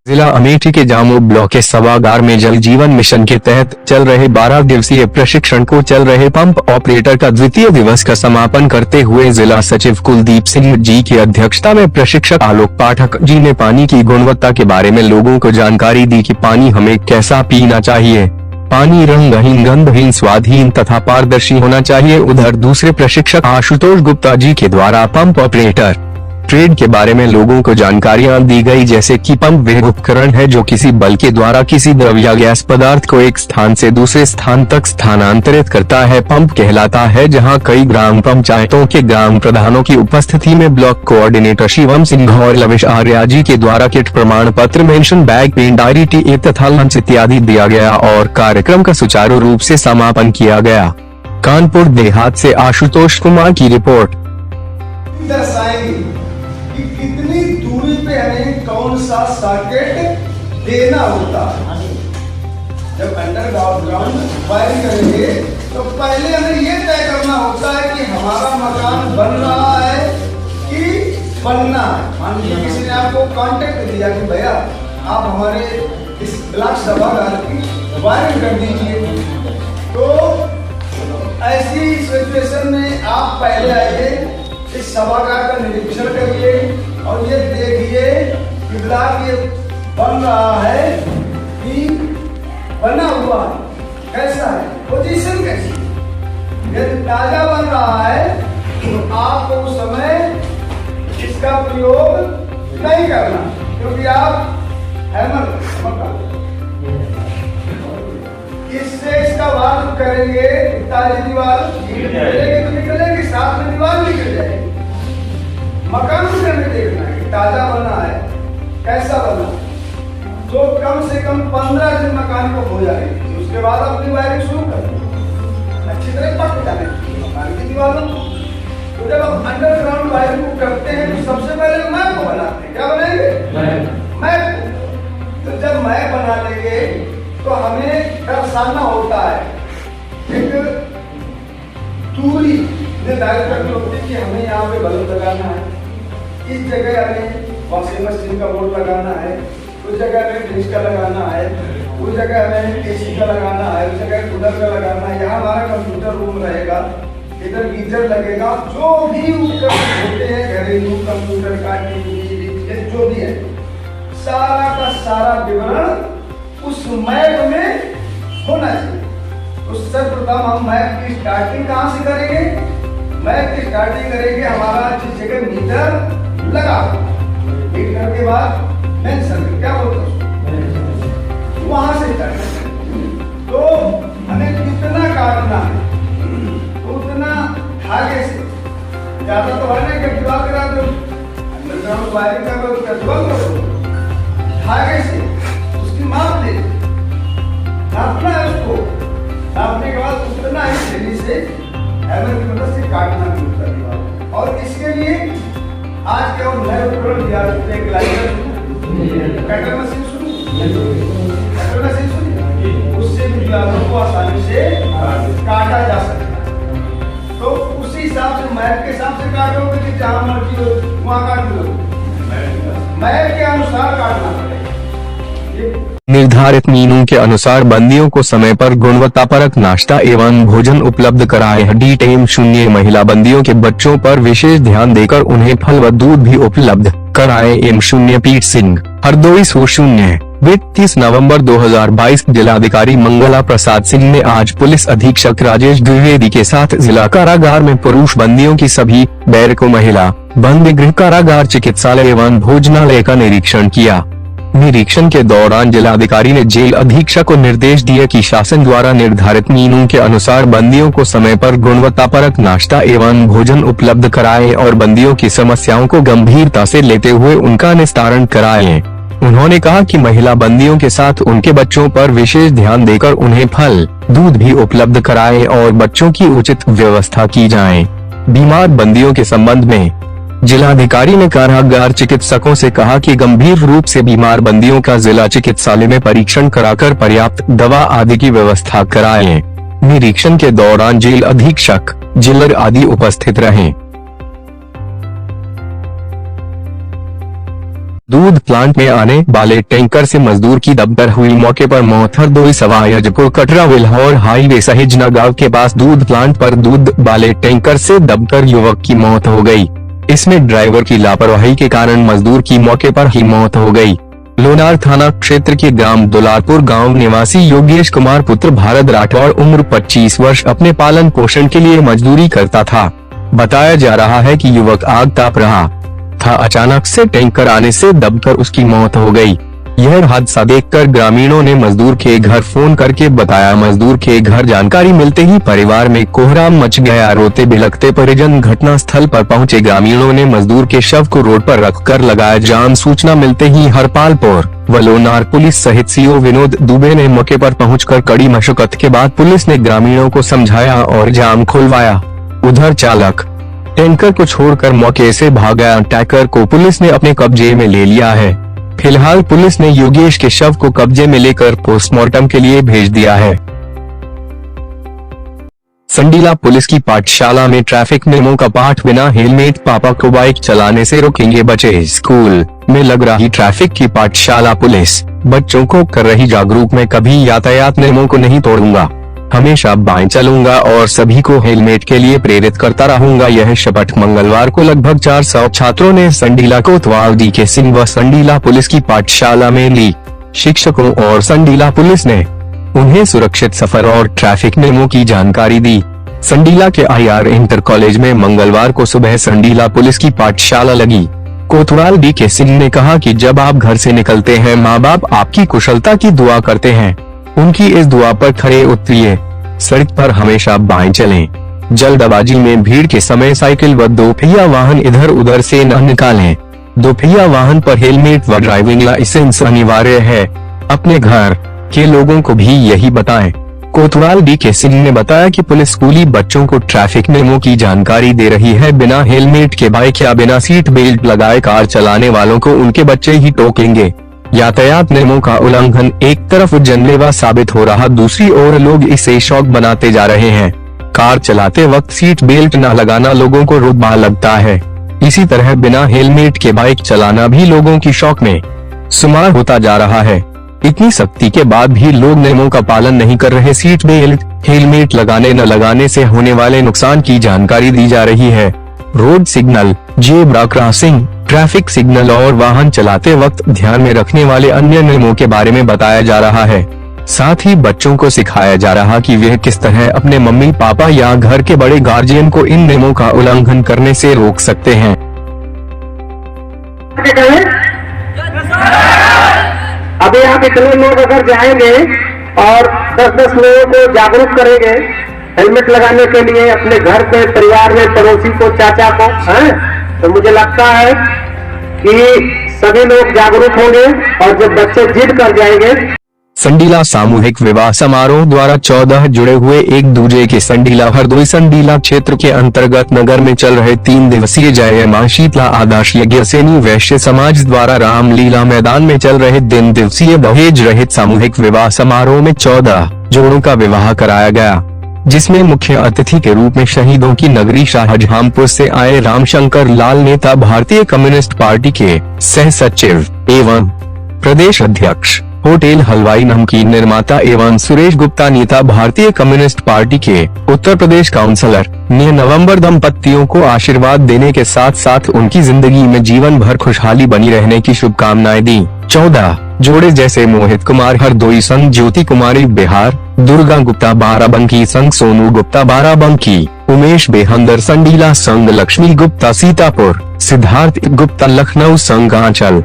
जिला अमेठी के जामो ब्लॉक के सभागार में जल जीवन मिशन के तहत चल रहे 12 दिवसीय प्रशिक्षण को चल रहे पंप ऑपरेटर का द्वितीय दिवस का समापन करते हुए जिला सचिव कुलदीप सिंह जी की अध्यक्षता में प्रशिक्षक आलोक पाठक जी ने पानी की गुणवत्ता के बारे में लोगों को जानकारी दी कि पानी हमें कैसा पीना चाहिए। पानी रंगहीन, गंधहीन, स्वादहीन तथा पारदर्शी होना चाहिए। उधर दूसरे प्रशिक्षक आशुतोष गुप्ता जी के द्वारा पंप ऑपरेटर ट्रेड के बारे में लोगों को जानकारियां दी गई, जैसे कि पंप वह उपकरण है जो किसी बल के द्वारा किसी द्रव या गैस पदार्थ को एक स्थान से दूसरे स्थान तक स्थानांतरित करता है। पंप कहलाता है जहां कई ग्राम पंचायतों के ग्राम प्रधानों की उपस्थिति में ब्लॉक कोऑर्डिनेटर शिवम सिंह और लविश आर्या जी के द्वारा किट प्रमाण पत्र, मेंशन बैग, पेन, डायरी, टी तथा लंच इत्यादि दिया गया और कार्यक्रम का सुचारू रूप से समापन किया गया। कानपुर देहात से आशुतोष कुमार की रिपोर्ट। कितनी दूरी पे हमें कौन सा सॉकेट देना होता है। जब अंडरग्राउंड वायरिंग करेंगे तो पहले हमें ये तय करना होता है कि हमारा मकान बन रहा है कि बनना है। मान लीजिए किसी ने आपको कांटेक्ट दिया कि भैया आप हमारे इस ब्लॉक सभागार की वायरिंग कर दीजिए, तो ऐसी सिचुएशन में आप पहले आइए, इस सभागार का निरीक्षण करिए और ये देखिए कि ब्लॉक ये बन रहा है कि बना हुआ कैसा है, पोजीशन कैसी है। यदि ताजा बन रहा है तो आपको उस समय इसका प्रयोग नहीं करना, क्योंकि आप हैमर इससे इसका वार करेंगे, ताजी दीवार निकलेगी तो निकलेगी, साथ में दीवार निकल जाएगी। मकान में देखना है ताजा बना है, कैसा बना, तो कम से कम 15 दिन मकान को हो जाएगी। उसके बाद अपनी वायरिंग शुरू कर अच्छी तरह पक जाने मकान की दीवारों। तो जब आप अंडरग्राउंड वायरिंग को करते हैं तो सबसे पहले मैप को बनाते हैं। क्या बनाएंगे? मैप। तो जब मैप बना लेंगे तो हमें दर्शाना होता है, एक दूरी निर्धारित करनी होती है कि हमें यहाँ पे बल्ब लगाना है, इस जगह हमें वॉशिंग मशीन का बोर्ड लगाना है, उस जगह हमें फ्रिज का लगाना है, उस जगह हमें एसी का लगाना है, उस जगह कूलर का लगाना है, यहाँ हमारा कंप्यूटर रूम रहेगा, इधर गीजर लगेगा। जो भी उपकरण होते हैं घरेलू, कंप्यूटर का, टीवी, जो भी है, सारा का सारा विवरण उस मैप में होना चाहिए। तो सर्वप्रथम हम मैप की स्टार्टिंग कहाँ से करेंगे? मैप की स्टार्टिंग करेंगे हमारा जिस जगह मीटर लगा, मीटर के बाद मेन सर्किट, क्या बोलते हैं, वहां से स्टार्ट करेंगे। तो हमें कितना काटना है तो उतना धागे से, ज्यादा तो है ना कि दीवार करा दो, अंडरग्राउंड वायरिंग कर दो, दीवार करो, धागे से उसकी माप ले, नापना है उसको, नापने के बाद उतना ही थैली से हैमर की मदद से काटना भी होता है। और इसके लिए आज के और नए उपकरण दिया जाते हैं, ग्लाइडर, कटर मशीन शुरू, कटर मशीन शुरू, उससे भी दीवारों को आसानी से काटा जा सकता है। तो उसी हिसाब से मैप के हिसाब से काटोगे कि जहाँ मर्जी हो वहाँ काट लो, मैप के अनुसार काटना पड़ेगा। निर्धारित नियमों के अनुसार बंदियों को समय पर गुणवत्तापरक नाश्ता एवं भोजन उपलब्ध कराए। D-0 महिला बंदियों के बच्चों पर विशेष ध्यान देकर उन्हें फल व दूध भी उपलब्ध कराए। M0 पीट सिंह, हरदोई 30 नवंबर 2022। जिलाधिकारी मंगला प्रसाद सिंह ने आज पुलिस अधीक्षक राजेश द्विवेदी के साथ जिला कारागार में पुरुष बंदियों की सभी बैरकों, महिला बंदी गृह, कारागार, चिकित्सालय एवं भोजनालय का निरीक्षण किया। निरीक्षण के दौरान जिलाधिकारी ने जेल अधीक्षक को निर्देश दिए कि शासन द्वारा निर्धारित नियमों के अनुसार बंदियों को समय पर गुणवत्तापरक नाश्ता एवं भोजन उपलब्ध कराएं और बंदियों की समस्याओं को गंभीरता से लेते हुए उनका निस्तारण कराएं। उन्होंने कहा कि महिला बंदियों के साथ उनके बच्चों पर विशेष ध्यान देकर उन्हें फल, दूध भी उपलब्ध कराएं और बच्चों की उचित व्यवस्था की जाए। बीमार बंदियों के संबंध में जिलाधिकारी ने कारागार चिकित्सकों से कहा कि गंभीर रूप से बीमार बंदियों का जिला चिकित्सालय में परीक्षण कराकर पर्याप्त दवा आदि की व्यवस्था कराएं। निरीक्षण के दौरान जेल अधीक्षक, जेलर आदि उपस्थित रहे। दूध प्लांट में आने वाले टैंकर से मजदूर की दबकर हुई मौके पर मौत। हरदोई सवाईजपुर कटरा विल्हौर हाईवे सहिजना गांव के पास दूध प्लांट पर दूध वाले टैंकर से दबकर युवक की मौत हो गई। इसमें ड्राइवर की लापरवाही के कारण मजदूर की मौके पर ही मौत हो गई। लोनार थाना क्षेत्र के ग्राम दुलारपुर गांव निवासी योगेश कुमार पुत्र भारत राठौर उम्र 25 वर्ष अपने पालन पोषण के लिए मजदूरी करता था। बताया जा रहा है कि युवक आग ताप रहा था, अचानक से टैंकर आने से दबकर उसकी मौत हो गई। यह हादसा देखकर ग्रामीणों ने मजदूर के घर फोन करके बताया। मजदूर के घर जानकारी मिलते ही परिवार में कोहराम मच गया। रोते बिलखते परिजन घटना स्थल पर पहुंचे। ग्रामीणों ने मजदूर के शव को रोड पर रखकर लगाया जाम। सूचना मिलते ही हरपालपुर व लोनार पुलिस सहित सीओ विनोद दुबे ने मौके पर पहुंचकर कड़ी मशक्कत के बाद पुलिस ने ग्रामीणों को समझाया और जाम खुलवाया। उधर चालक टैंकर को छोड़कर मौके से भाग गया। टैंकर को पुलिस ने अपने कब्जे में ले लिया है। फिलहाल पुलिस ने योगेश के शव को कब्जे में लेकर पोस्टमार्टम के लिए भेज दिया है। संडीला पुलिस की पाठशाला में ट्रैफिक नियमों का पाठ बिना हेलमेट, पापा को बाइक चलाने से रोकेंगे बच्चे। स्कूल में लग रही ट्रैफिक की पाठशाला पुलिस बच्चों को कर रही जागरूक। मैं कभी यातायात नियमों को नहीं तोड़ूंगा, हमेशा बाएं चलूंगा और सभी को हेलमेट के लिए प्रेरित करता रहूंगा। यह शपथ मंगलवार को लगभग 400 छात्रों ने संडीला कोतवाल DK सिंह व संडीला पुलिस की पाठशाला में ली। शिक्षकों और संडीला पुलिस ने उन्हें सुरक्षित सफर और ट्रैफिक नियमों की जानकारी दी। संडीला के IR इंटर कॉलेज में मंगलवार को सुबह संडीला पुलिस की पाठशाला लगी। कोतवाल DK सिंह ने कहा कि जब आप घर से निकलते हैं, माँ बाप आपकी कुशलता की दुआ करते हैं। उनकी इस दुआ पर खरे उतरिए। सड़क पर हमेशा बाएं चलें। जल्दबाजी में भीड़ के समय साइकिल व 2 पहिया वाहन इधर उधर से न निकालें। दोपहिया वाहन पर हेलमेट व ड्राइविंग लाइसेंस अनिवार्य है। अपने घर के लोगों को भी यही बताएं। कोतवाल DK सिंह ने बताया कि पुलिस स्कूली बच्चों को ट्रैफिक नियमों की जानकारी दे रही है। बिना हेलमेट के बाइक या बिना सीट बेल्ट लगाए कार चलाने वालों को उनके बच्चे ही टोकेंगे। यातायात नियमों का उल्लंघन एक तरफ जानलेवा साबित हो रहा, दूसरी ओर लोग इसे शौक बनाते जा रहे हैं। कार चलाते वक्त सीट बेल्ट न लगाना लोगों को रुतबा लगता है। इसी तरह बिना हेलमेट के बाइक चलाना भी लोगों की शौक में शुमार होता जा रहा है। इतनी सख्ती के बाद भी लोग नियमों का पालन नहीं कर रहे। सीट बेल्ट, हेलमेट लगाने न लगाने से होने वाले नुकसान की जानकारी दी जा रही है। Road signal, zebra crossing, traffic signal और वाहन चलाते वक्त ध्यान में रखने वाले अन्य नियमों के बारे में बताया जा रहा है। साथ ही बच्चों को सिखाया जा रहा कि वे किस तरह अपने मम्मी पापा या घर के बड़े गार्जियन को इन नियमों का उल्लंघन करने से रोक सकते हैं। अभी यहाँ कितने लोग अगर जाएंगे और 10-10 लोगों को जागरूक करेंगे हेलमेट लगाने के लिए, अपने घर पे, परिवार में, पड़ोसी को, चाचा को, हैं, तो मुझे लगता है कि सभी लोग जागरूक होंगे और जब बच्चे जिद कर जाएंगे। संडीला सामूहिक विवाह समारोह द्वारा 14 जुड़े हुए एक दूजे के संडीला हरदोई संडीला क्षेत्र के अंतर्गत नगर में चल रहे 3 दिवसीय जय मां शीतला आदर्श यज्ञ सैनी वैश्य समाज द्वारा रामलीला मैदान में चल रहे 3 दिवसीय दहेज रहित सामूहिक विवाह समारोह में 14 जोड़ों का विवाह कराया गया, जिसमें मुख्य अतिथि के रूप में शहीदों की नगरी शाहजहांपुर से आए रामशंकर लाल नेता, भारतीय कम्युनिस्ट पार्टी के सह सचिव एवं प्रदेश अध्यक्ष, होटल हलवाई नमकीन निर्माता एवं सुरेश गुप्ता नेता, भारतीय कम्युनिस्ट पार्टी के उत्तर प्रदेश काउंसलर ने नवंबर दंपतियों को आशीर्वाद देने के साथ साथ उनकी जिंदगी में जीवन भर खुशहाली बनी रहने की शुभकामनाएं दी। 14 जोड़े जैसे मोहित कुमार हरदोई संग ज्योति कुमारी बिहार, दुर्गा गुप्ता बाराबंकी संग सोनू गुप्ता बाराबंकी, उमेश बेहंदर संडीला संग लक्ष्मी गुप्ता सीतापुर, सिद्धार्थ गुप्ता लखनऊ संग आंचल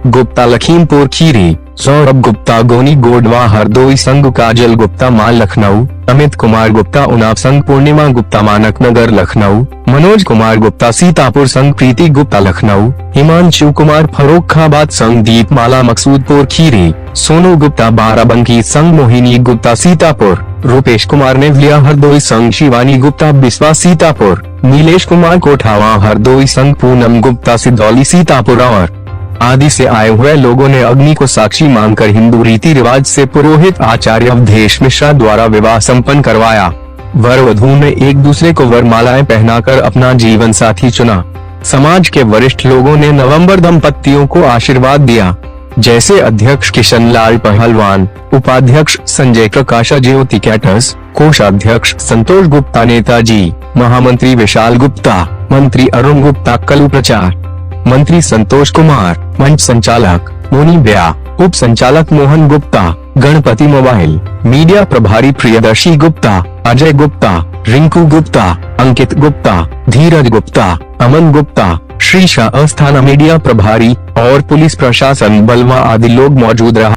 गुप्ता लखीमपुर खीरी, सौरभ गुप्ता गोनी गोडवा हरदोई संग काजल गुप्ता मां लखनऊ, अमित कुमार गुप्ता उन्नाव संग पूर्णिमा गुप्ता मानक नगर लखनऊ, मनोज कुमार गुप्ता सीतापुर संग प्रीति गुप्ता लखनऊ, हिमांशु कुमार फर्रुखाबाद संग दीपमाला मकसूदपुर खीरी, सोनू गुप्ता बाराबंकी संग मोहिनी गुप्ता सीतापुर, रूपेश कुमार नेवलिया हरदोई संग शिवानी गुप्ता बिस्वा सीतापुर, नीलेश कुमार कोठावा हरदोई संग पूनम गुप्ता सिद्धौली सीतापुर और आदि से आए हुए लोगों ने अग्नि को साक्षी मानकर हिंदू रीति रिवाज से पुरोहित आचार्य अवधेश मिश्रा द्वारा विवाह संपन्न करवाया। वर वधू ने एक दूसरे को वरमालाएं पहनाकर अपना जीवन साथी चुना। समाज के वरिष्ठ लोगों ने नवंबर दंपतियों को आशीर्वाद दिया, जैसे अध्यक्ष किशन लाल पहलवान, उपाध्यक्ष संजय प्रकाश, ज्योति कैटर्स, कोषाध्यक्ष संतोष गुप्ता नेताजी, महामंत्री विशाल गुप्ता, मंत्री अरुण गुप्ता कलू प्रचार, मंत्री संतोष कुमार, मंच संचालक मोनी ब्या, उप संचालक मोहन गुप्ता, गणपति मोबाइल, मीडिया प्रभारी प्रियदर्शी गुप्ता, अजय गुप्ता, रिंकू गुप्ता, अंकित गुप्ता, धीरज गुप्ता, अमन गुप्ता, श्रीशा अस्थाना मीडिया प्रभारी और पुलिस प्रशासन बलवा आदि लोग मौजूद रहा।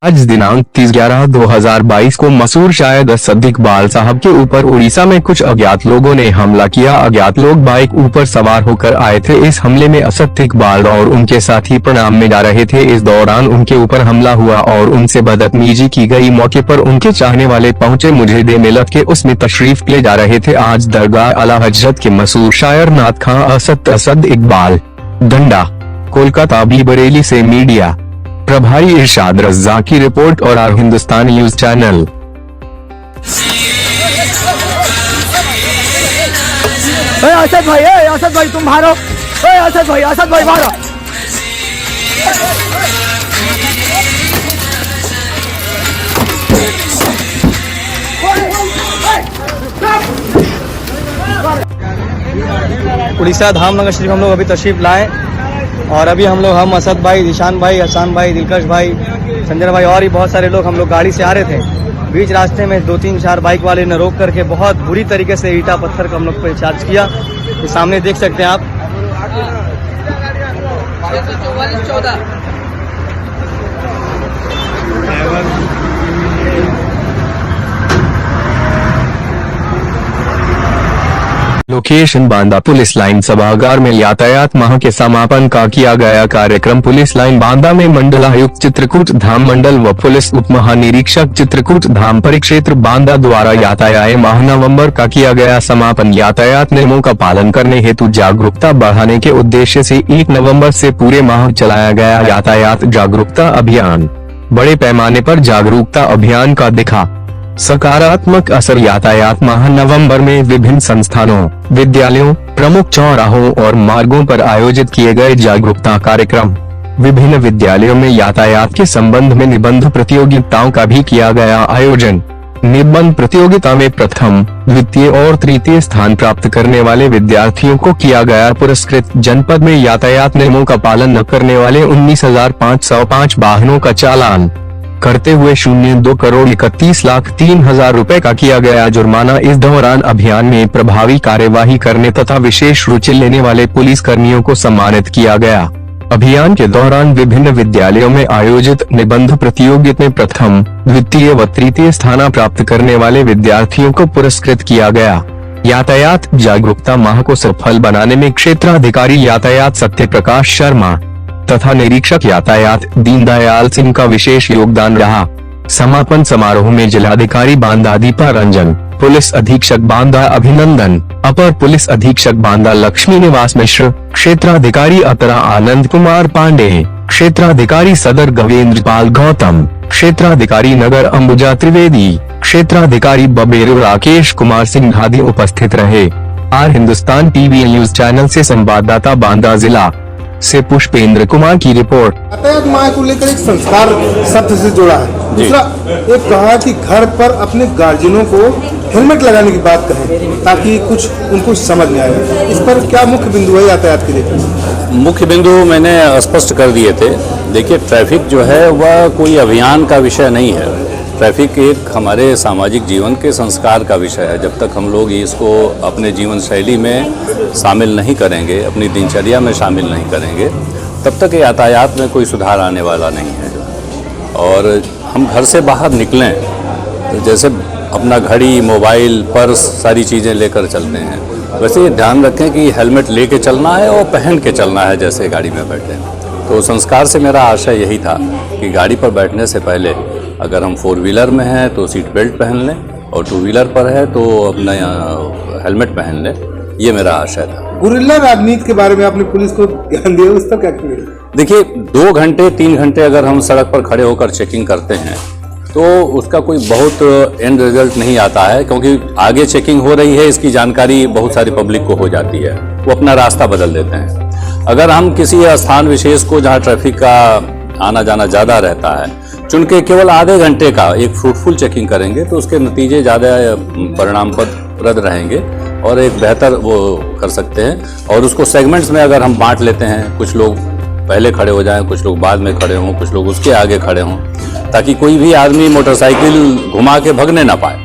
आज दिनांक 30/11/2022 को मशहूर शायर असद इकबाल साहब के ऊपर उड़ीसा में कुछ अज्ञात लोगों ने हमला किया। अज्ञात लोग बाइक ऊपर सवार होकर आए थे। इस हमले में असद इकबाल और उनके साथी प्रणाम में जा रहे थे। इस दौरान उनके ऊपर हमला हुआ और उनसे बदतमीजी की गई। मौके पर उनके चाहने वाले पहुंचे। मुझे दे मिलत के उसमें तशरीफ ले जा रहे थे। आज दरगाह आला हजरत के मशहूर शायर नात खां असद इकबाल डंडा, कोलकाता भी बरेली से मीडिया प्रभारी इरशाद रज़्ज़ाक की रिपोर्ट और R Hindustan news channel. Asad भाई तुम मारो, असद भाई मारो। उड़ीसा धामनगर शरीफ हम लोग अभी तशरीफ लाए और अभी हम असद भाई, ईशान भाई, हसान भाई, दिलकश भाई, संजय भाई और भी बहुत सारे लोग हम लोग गाड़ी से आ रहे थे। बीच रास्ते में 2-3-4 बाइक वाले ने रोक करके बहुत बुरी तरीके से ईटा पत्थर का हम लोग पे चार्ज किया। ये सामने देख सकते हैं आप। लोकेशन बांदा पुलिस लाइन सभागार में यातायात माह के समापन का किया गया कार्यक्रम। पुलिस लाइन बांदा में मंडलायुक्त चित्रकूट धाम मंडल व पुलिस उप महानिरीक्षक चित्रकूट धाम परिक्षेत्र बांदा द्वारा यातायात माह नवंबर का किया गया समापन। यातायात नियमों का पालन करने हेतु जागरूकता बढ़ाने के उद्देश्य से 1 नवंबर से पूरे माह चलाया गया यातायात जागरूकता अभियान। बड़े पैमाने पर जागरूकता अभियान का दिखा सकारात्मक असर। यातायात माह नवंबर में विभिन्न संस्थानों, विद्यालयों, प्रमुख चौराहों और मार्गों पर आयोजित किए गए जागरूकता कार्यक्रम। विभिन्न विद्यालयों में यातायात के संबंध में निबंध प्रतियोगिताओं का भी किया गया आयोजन। निबंध प्रतियोगिता में प्रथम, द्वितीय और तृतीय स्थान प्राप्त करने वाले विद्यार्थियों को किया गया पुरस्कृत। जनपद में यातायात नियमों का पालन न करने वाले 19,505 वाहनों का चालान करते हुए 2,31,03,000 रुपए का किया गया जुर्माना। इस दौरान अभियान में प्रभावी कार्यवाही करने तथा विशेष रुचि लेने वाले पुलिस कर्मियों को सम्मानित किया गया। अभियान के दौरान विभिन्न विद्यालयों में आयोजित निबंध प्रतियोगिता में प्रथम, द्वितीय व तृतीय स्थान प्राप्त करने वाले विद्यार्थियों को पुरस्कृत किया गया। यातायात जागरूकता माह को सफल बनाने में क्षेत्राधिकारी यातायात सत्य प्रकाश शर्मा तथा निरीक्षक यातायात दीनदयाल सिंह का विशेष योगदान रहा। समापन समारोह में जिलाधिकारी बांदा दीपा रंजन, पुलिस अधीक्षक बांदा अभिनंदन, अपर पुलिस अधीक्षक बांदा लक्ष्मी निवास मिश्र, क्षेत्राधिकारी अतरा आनंद कुमार पांडे, क्षेत्राधिकारी सदर गवेंद्र पाल गौतम, क्षेत्राधिकारी नगर अंबुजा त्रिवेदी, क्षेत्राधिकारी बबेरू राकेश कुमार सिंह आदि उपस्थित रहे। R Hindustan TV news channel से संवाददाता बांदा जिला से पुष्पेंद्र कुमार की रिपोर्ट। यातायात माह को लेकर एक संस्कार शब्द से जोड़ा है। दूसरा एक कहा कि घर पर अपने गार्जियनों को हेलमेट लगाने की बात कहें ताकि कुछ उनको समझ में आए। इस पर क्या मुख्य बिंदु है यातायात के लिए? मुख्य बिंदु मैंने स्पष्ट कर दिए थे। देखिए, ट्रैफिक जो है वह कोई अभियान का विषय नहीं है। ट्रैफिक एक हमारे सामाजिक जीवन के संस्कार का विषय है। जब तक हम लोग इसको अपने जीवन शैली में शामिल नहीं करेंगे, अपनी दिनचर्या में शामिल नहीं करेंगे, तब तक यातायात में कोई सुधार आने वाला नहीं है। और हम घर से बाहर निकलें तो जैसे अपना घड़ी, मोबाइल, पर्स सारी चीज़ें लेकर चलते हैं, वैसे ये ध्यान रखें कि हेलमेट लेके चलना है और पहन के चलना है जैसे गाड़ी में बैठे। तो संस्कार से मेरा आशय यही था कि गाड़ी पर बैठने से पहले अगर हम 4 व्हीलर में हैं तो सीट बेल्ट पहन लें और 2 व्हीलर पर है तो अपना हेलमेट पहन लें। ये मेरा आशय था। गुरिल्ला राजनीति के बारे में आपने पुलिस को ध्यान दिया, उस पर क्या कहेंगे? देखिए, 2 घंटे 3 घंटे अगर हम सड़क पर खड़े होकर चेकिंग करते हैं तो उसका कोई बहुत एंड रिजल्ट नहीं आता है, क्योंकि आगे चेकिंग हो रही है इसकी जानकारी बहुत सारी पब्लिक को हो जाती है, वो अपना रास्ता बदल देते हैं। अगर हम किसी स्थान विशेष को जहाँ ट्रैफिक का आना जाना ज़्यादा रहता है चुन के केवल आधे घंटे का एक फ्रूटफुल चेकिंग करेंगे तो उसके नतीजे ज़्यादा परिणामप्रद रहेंगे और एक बेहतर वो कर सकते हैं। और उसको सेगमेंट्स में अगर हम बांट लेते हैं, कुछ लोग पहले खड़े हो जाएं, कुछ लोग बाद में खड़े हों, कुछ लोग उसके आगे खड़े हों, ताकि कोई भी आदमी मोटरसाइकिल घुमा के भगने ना पाए।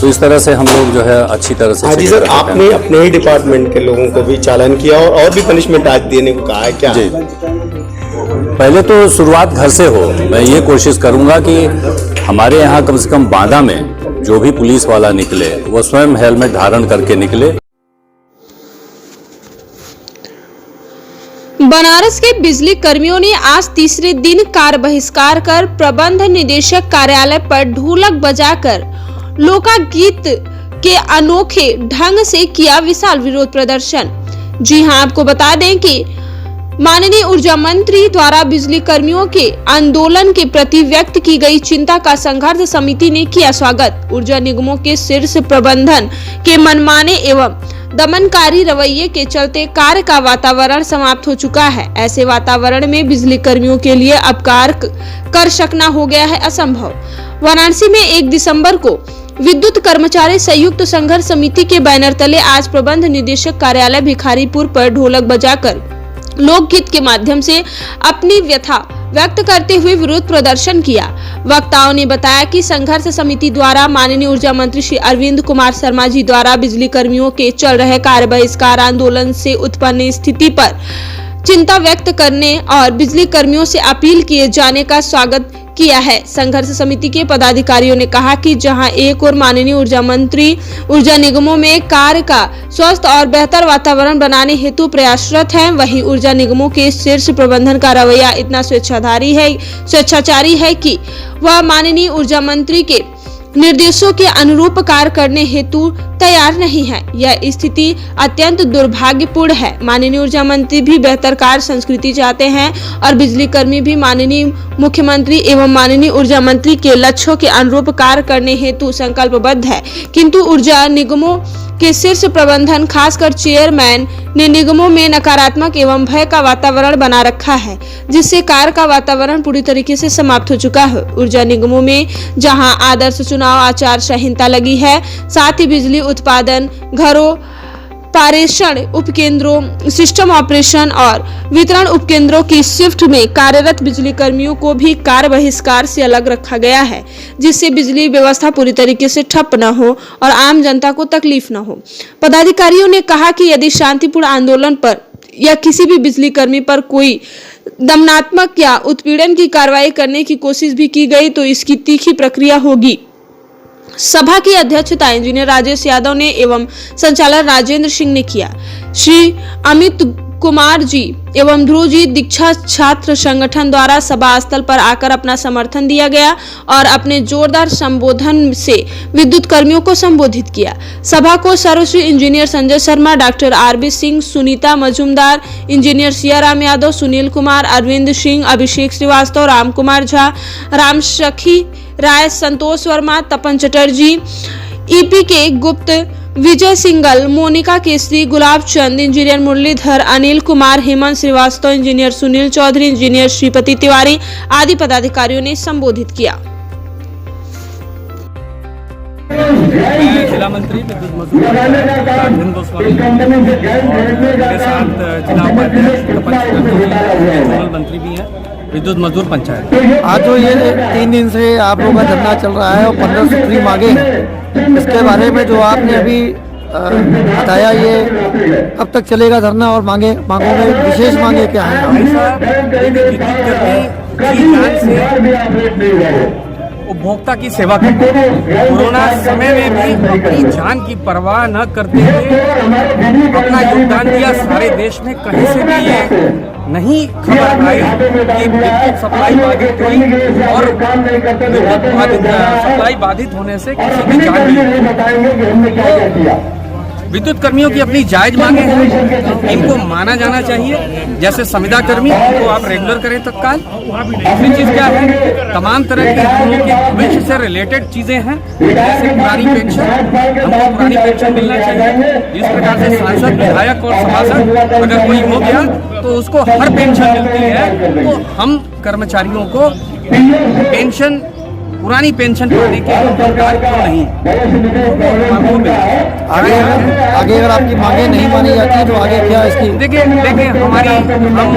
तो इस तरह से हम लोग जो है अच्छी तरह से। जी सर, आपने अपने ही डिपार्टमेंट के लोगों को भी चालान किया और भी पनिशमेंट आज देने को कहा है क्या? जी, पहले तो शुरुआत घर से हो। मैं ये कोशिश करूंगा कि हमारे यहाँ कम से कम बांदा में जो भी पुलिस वाला निकले वो स्वयं हेलमेट धारण करके निकले। बनारस के बिजली कर्मियों ने आज तीसरे दिन कार बहिष्कार कर प्रबंध निदेशक कार्यालय पर ढोलक बजाकर लोकगीत के अनोखे ढंग से किया विशाल विरोध प्रदर्शन। जी हां, आपको बता दें कि माननीय ऊर्जा मंत्री द्वारा बिजली कर्मियों के आंदोलन के प्रति व्यक्त की गई चिंता का संघर्ष समिति ने किया स्वागत। ऊर्जा निगमों के शीर्ष प्रबंधन के मनमाने एवं दमनकारी रवैये के चलते कार्य का वातावरण समाप्त हो चुका है। ऐसे वातावरण में बिजली कर्मियों के लिए अब कार्य कर सकना हो गया है असंभव। वाराणसी में 1 दिसंबर को विद्युत कर्मचारी संयुक्त संघर्ष समिति के बैनर तले आज प्रबंध निदेशक कार्यालय भिखारीपुर पर ढोलक बजाकर लोकगीत के माध्यम से अपनी व्यथा व्यक्त करते हुए विरोध प्रदर्शन किया। वक्ताओं ने बताया कि संघर्ष समिति द्वारा माननीय ऊर्जा मंत्री श्री अरविंद कुमार शर्मा जी द्वारा बिजली कर्मियों के चल रहे कार्य बहिष्कार आंदोलन से उत्पन्न स्थिति पर चिंता व्यक्त करने और बिजली कर्मियों से अपील किए जाने का स्वागत किया है। संघर्ष समिति के पदाधिकारियों ने कहा कि जहां एक और माननीय ऊर्जा मंत्री ऊर्जा निगमों में कार्य का स्वस्थ और बेहतर वातावरण बनाने हेतु प्रयासरत हैं, वहीं ऊर्जा निगमों के शीर्ष प्रबंधन का रवैया इतना स्वेच्छाचारी है कि वह माननीय ऊर्जा मंत्री के निर्देशों के अनुरूप कार्य करने हेतु तैयार नहीं है। यह स्थिति अत्यंत दुर्भाग्यपूर्ण है। माननीय ऊर्जा मंत्री भी बेहतर कार्य संस्कृति चाहते हैं और बिजली कर्मी भी माननीय मुख्यमंत्री एवं माननीय ऊर्जा मंत्री के लक्ष्यों के अनुरूप कार्य करने हेतु संकल्पबद्ध है, किंतु ऊर्जा निगमों के शीर्ष प्रबंधन खासकर चेयरमैन ने निगमों में नकारात्मक एवं भय का वातावरण बना रखा है, जिससे कार्य का वातावरण पूरी तरीके से समाप्त हो चुका है। ऊर्जा निगमों में जहां आदर्श चुनाव आचार संहिता लगी है, साथ ही बिजली उत्पादन घरों, पारेषण उपकेंद्रों, सिस्टम ऑपरेशन और वितरण उपकेंद्रों की शिफ्ट में कार्यरत बिजली कर्मियों को भी कार्य बहिष्कार से अलग रखा गया है, जिससे बिजली व्यवस्था पूरी तरीके से ठप न हो और आम जनता को तकलीफ न हो। पदाधिकारियों ने कहा कि यदि शांतिपूर्ण आंदोलन पर या किसी भी बिजली कर्मी पर कोई दमनात्मक या उत्पीड़न की कार्रवाई करने की कोशिश भी की गई तो इसकी तीखी प्रक्रिया होगी। सभा की अध्यक्षता इंजीनियर राजेश यादव ने एवं संचालक राजेंद्र सिंह ने किया। श्री अमित कुमार जी एवं ध्रुव जी दीक्षा छात्र संगठन द्वारा सभा स्थल पर आकर अपना समर्थन दिया गया और अपने जोरदार संबोधन से विद्युत कर्मियों को संबोधित किया। सभा को Sarvashri engineer Sanjay Sharma, doctor R B Singh, Sunita Majumdar, engineer Siyaram Yadav, Sunil Kumar, Arvind Singh, Abhishek Srivastava, Ram Kumar Jha, Ram Sakhi Rai, Santosh Verma, Tapan Chatterjee, E P K Gupt, Vijay Singhal, Monika Kesari, Gulab Chand, engineer Muralidhar, Anil Kumar, Hemant Srivastava, engineer Sunil Chaudhary, engineer Shripati Tiwari आदि पदाधिकारियों ने संबोधित किया। जिला मंत्री विद्युत मजदूर अरविंद गोस्वामी और मेरे साथ जिला उपाध्यक्ष तपन मंत्री भी हैं, विद्युत मजदूर पंचायत। आज जो ये 3 दिन से आप लोगों का धरना चल रहा है और 15 सूत्री मांगे हैं, इसके बारे में जो आपने अभी बताया, ये कब तक चलेगा धरना और मांगों में विशेष मांगे क्या है? उपभोक्ता की सेवा करते हैं। कोरोना समय में भी अपनी जान की परवाह न करते हुए अपना योगदान दिया। सारे देश में कहीं से भी ये नहीं खबर आई कि विद्युत सप्लाई बाधित हुई और विद्युत सप्लाई बाधित होने से किसी की जान गई। विद्युत कर्मियों की अपनी जायज मांगे हैं, इनको माना जाना चाहिए। जैसे संविदा कर्मी, इनको आप रेगुलर करें तत्काल। दूसरी चीज क्या है, तमाम तरह के लोगों के भविष्य से रिलेटेड चीजें हैं, जैसे पुरानी पेंशन, हमको पुरानी पेंशन मिलना चाहिए। जिस प्रकार से सांसद, विधायक और सभासद अगर कोई हो गया तो उसको हर पेंशन मिलती है, तो हम कर्मचारियों को पेंशन, पुरानी पेंशन पाने के अधिकार क्यों नहीं? आगे अगर आपकी मांगे नहीं मानी जाती तो आगे क्या इसकी? देखिए हमारी, हम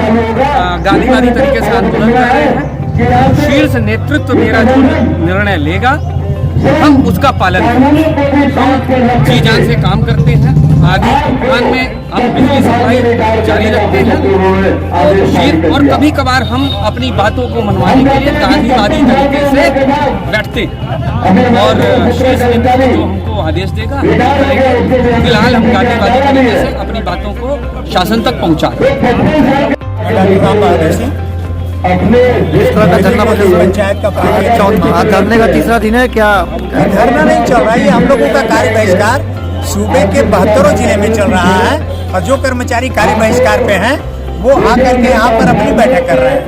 गांधीवादी तरीके से आंदोलन कर रहे हैं। शीर्ष नेतृत्व मेरा जो निर्णय लेगा हम उसका पालन करेंगे। हम जी जान से काम करते हैं। आगे तूफान में हम बिजली सप्लाई जारी रखते हैं और कभी कभार हम अपनी बातों को मनवाने के लिए गांधीवादी तरीके से बैठते हैं और शीर्ष नेतृत्व जो हमको आदेश देगा फिलहाल हम गांधीवादी तरीके से अपनी बातों को शासन तक पहुंचा पंचायत का धरने का तीसरा दिन है क्या? धरना नहीं चल रहा है, ये हम लोगों का कार्य बहिष्कार सूबे के 72 जिले में चल रहा है और जो कर्मचारी कार्य बहिष्कार पे हैं वो आकर के यहाँ पर अपनी बैठक कर रहे हैं।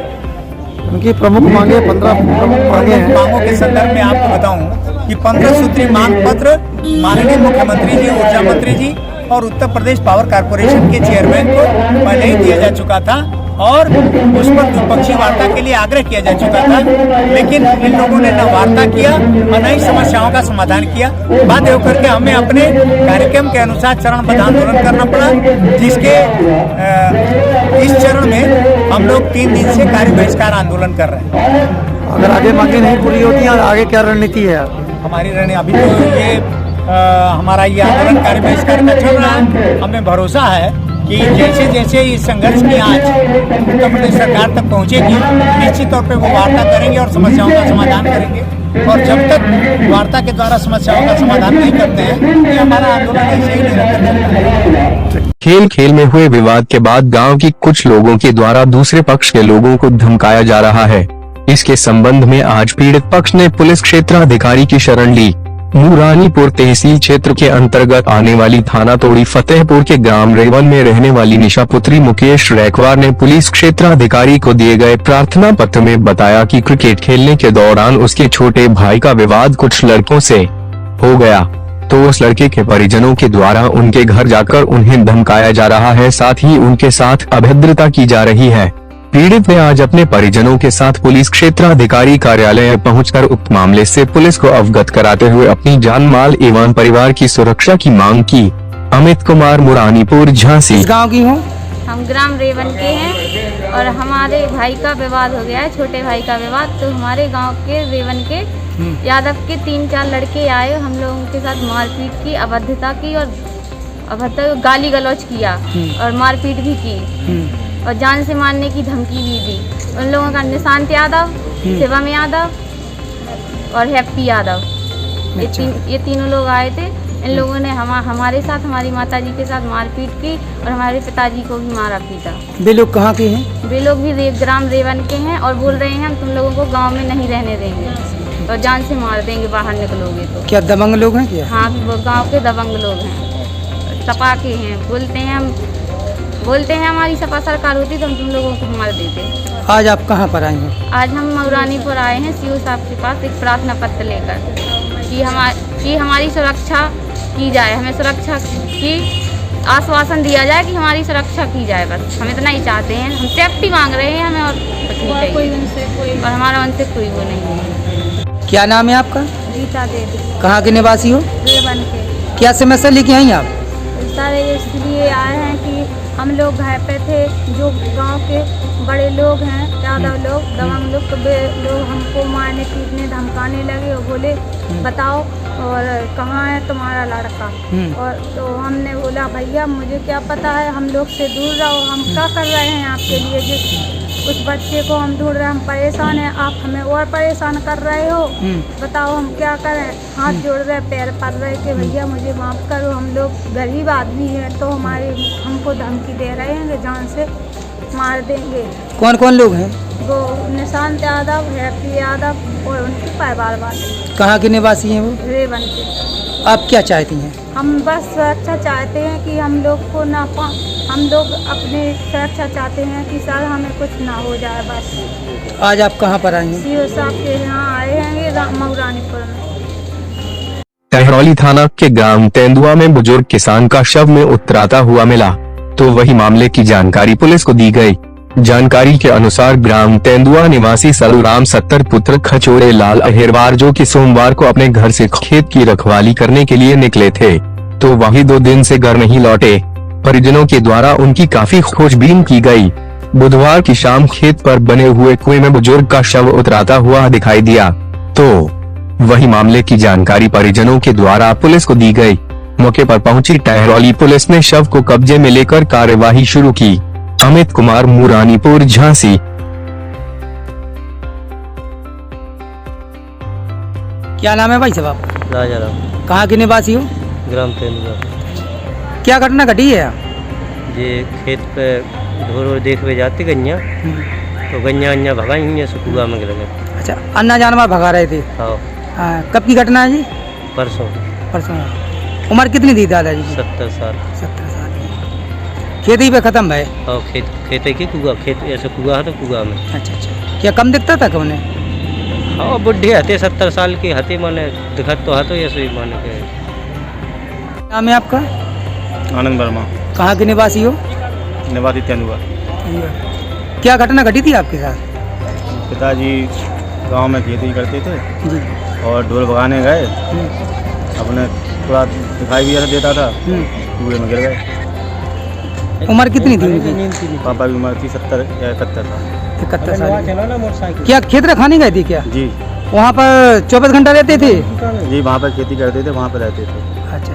उनकी प्रमुख मांगे 15 प्रमुख मांगे हैं। मांगों के संदर्भ में आपको बताऊं कि 15 सूत्री मांग पत्र माननीय मुख्यमंत्री जी, ऊर्जा मंत्री जी और उत्तर प्रदेश पावर कारपोरेशन के चेयरमैन को पहले ही दिया जा चुका था और उस पर द्विपक्षीय वार्ता के लिए आग्रह किया जा चुका था, लेकिन इन लोगों ने न वार्ता किया और न ही समस्याओं का समाधान किया। बाध्य होकर के हमें अपने कार्यक्रम के अनुसार चरणबद्ध आंदोलन करना पड़ा, जिसके इस चरण में हम लोग 3 दिन से कार्य बहिष्कार आंदोलन कर रहे हैं। अगर आगे मांगे नहीं पूरी होती है, आगे क्या रणनीति है हमारी? रणनीति अभी तो ये हमारा ये आंदोलन कार्य बहिष्कार का चल रहा है। हमें भरोसा है कि जैसे जैसे इस संघर्ष की आंच उत्तर प्रदेश सरकार तक पहुंचेगी, निश्चित तौर पे वो वार्ता करेंगे और समस्याओं का समाधान करेंगे। और जब तक वार्ता के द्वारा समस्याओं का समाधान नहीं करते हैं, ये हमारा आंदोलन ऐसे ही निरंतर चलता है। खेल खेल में हुए विवाद के बाद गांव की कुछ लोगों के द्वारा दूसरे पक्ष के लोगों को धमकाया जा रहा है। इसके संबंध में आज पीड़ित पक्ष ने पुलिस क्षेत्राधिकारी की शरण ली। मुरानीपुर तहसील क्षेत्र के अंतर्गत आने वाली थाना तोड़ी फतेहपुर के ग्राम रेवन में रहने वाली निशा पुत्री मुकेश रैकवार ने पुलिस क्षेत्राधिकारी को दिए गए प्रार्थना पत्र में बताया कि क्रिकेट खेलने के दौरान उसके छोटे भाई का विवाद कुछ लड़कों से हो गया, तो उस लड़के के परिजनों के द्वारा उनके घर जाकर उन्हें धमकाया जा रहा है, साथ ही उनके साथ अभद्रता की जा रही है। पीड़ित ने आज अपने परिजनों के साथ पुलिस क्षेत्राधिकारी कार्यालय पहुंचकर उक्त मामले से पुलिस को अवगत कराते हुए अपनी जान माल एवं परिवार की सुरक्षा की मांग की। अमित कुमार, मुरानीपुर, झांसी। गाँव की हूँ। हम ग्राम रेवन के हैं और हमारे भाई का विवाद हो गया है, छोटे भाई का विवाद। तो हमारे गांव के रेवन के यादव के 3-4 लड़के आए, हम लोगों के साथ मारपीट की, अभद्रता की और गाली गलौज किया और मारपीट भी की और जान से मारने की धमकी भी दी। उन लोगों का निशांत यादव, शिवम यादव और हैप्पी यादव, ये तीनों लोग आए थे। इन लोगों ने हमारे साथ, हमारी माताजी के साथ मारपीट की और हमारे पिताजी को भी मारा पीटा। वे लोग कहाँ के हैं? वे लोग भी ग्राम रेवन के हैं और बोल रहे हैं हम तुम लोगों को गांव में नहीं रहने देंगे और जान से मार देंगे बाहर निकलोगे तो। क्या दबंग लोग हैं क्या? हाँ, वो गाँव के दबंग लोग हैं, सपा के हैं। बोलते हैं हमारी सपा सरकार होती तो हम तुम लोगों को मार देते। आज आप कहाँ पर आए हैं? आज हम मुरानीपुर आए हैं सीओ साहब के पास एक प्रार्थना पत्र लेकर कि हमारी सुरक्षा की जाए, हमें सुरक्षा की आश्वासन दिया जाए कि हमारी सुरक्षा की जाए। बस हम इतना ही चाहते हैं, हम सेफ्टी मांग रहे हैं, हमें और कुछ नहीं चाहिए और हमारा उनसे कोई वो नहीं है। क्या नाम है आपका? गीता देवी। कहाँ के निवासी हो? रेवन के। क्या समस्या लेके आई आप? सारे इसलिए आए हैं कि हम लोग घर पे थे, जो गांव के बड़े लोग हैं, यादव लोग, दबंग लोग, तो वे लोग हमको मारने पीटने धमकाने लगे और बोले बताओ और कहाँ है तुम्हारा लड़का। और तो हमने बोला भैया मुझे क्या पता है, हम लोग से दूर रहो, हम क्या कर रहे हैं आपके लिए, जिस उस बच्चे को हम ढूंढ रहे हैं, हम परेशान हैं, आप हमें और परेशान कर रहे हो, बताओ हम क्या करें। हाथ जोड़ रहे, पैर पड़ रहे कि भैया मुझे माफ़ करो, हम लोग गरीब आदमी हैं, तो हमको धमकी दे रहे हैं कि जान से मार देंगे। कौन कौन लोग हैं? वो निशांत यादव, हैप्पी यादव और उनके परिवार वाले। कहाँ के निवासी हैं वो? रेवन के। आप क्या चाहती हैं? हम बस सुरक्षा चाहते हैं कि हम लोग को हम लोग अपने सुरक्षा चाहते हैं कि सर हमें कुछ ना हो जाए बस। आज आप कहाँ पर आए हैं? सीओ साहब के यहाँ आए हैं मुरानीपुर में। टहरौली थाना के ग्राम तेंदुआ में बुजुर्ग किसान का शव में उतराता हुआ मिला, तो वही मामले की जानकारी पुलिस को दी गई। जानकारी के अनुसार ग्राम तेंदुआ निवासी सलूराम 70 पुत्र खचोड़े लाल अहिरवार, जो कि सोमवार को अपने घर से खेत की रखवाली करने के लिए निकले थे, तो वही 2 दिन से घर नहीं लौटे। परिजनों के द्वारा उनकी काफी खोजबीन की गई। बुधवार की शाम खेत पर बने हुए कुएं में बुजुर्ग का शव उतराता हुआ दिखाई दिया, तो वही मामले की जानकारी परिजनों के द्वारा पुलिस को दी गई। मौके पर पहुंची टहरौली पुलिस ने शव को कब्जे में लेकर कार्यवाही शुरू की। अमित कुमार, मुरानीपुर, झांसी। क्या नाम है भाई साहब? राजा राम। कहाँ के निवासी हो? ग्राम तेंदुआ। क्या घटना घटी है? ये खेत पे ढोर देखने जाते गन्या, तो गन्या भगाई हुई है, सुकुआ में लगे। अच्छा, अन्ना जानवर भगा रहे थे? हाँ। कब की घटना है जी? परसों। उम्र कितनी थी दादाजी की? 70 साल। 70 साल की। खेती पे खत्म है? हाँ, खेत के कुआ, खेत ऐसे कुआ है तो कुआ में। अच्छा। क्या कम दिखता था कौन? हाँ, बुढ़े हते 70 साल के हते, माने दिखत तो हाथों ऐसे ही माने के। नाम है आपका? आनंद वर्मा। कहाँ के निवासी हो? निवासी तेंदुआ। क्या घटना घटी थी आपके साथ? पिताजी गांव में खेती करते थे जी, और ढोल भगाने गए, अपने थोड़ा दिखाई भी देता था, कुएं में गिर गए। उम्र कितनी थी उनकी? पापा की उम्र थी 70 या 71 साल। 71 साल। क्या खेत रखाने गए थे क्या? जी। वहाँ पर 24 घंटा रहते थे? जी, वहाँ पर खेती करते थे, वहाँ पर रहते थे। अच्छा।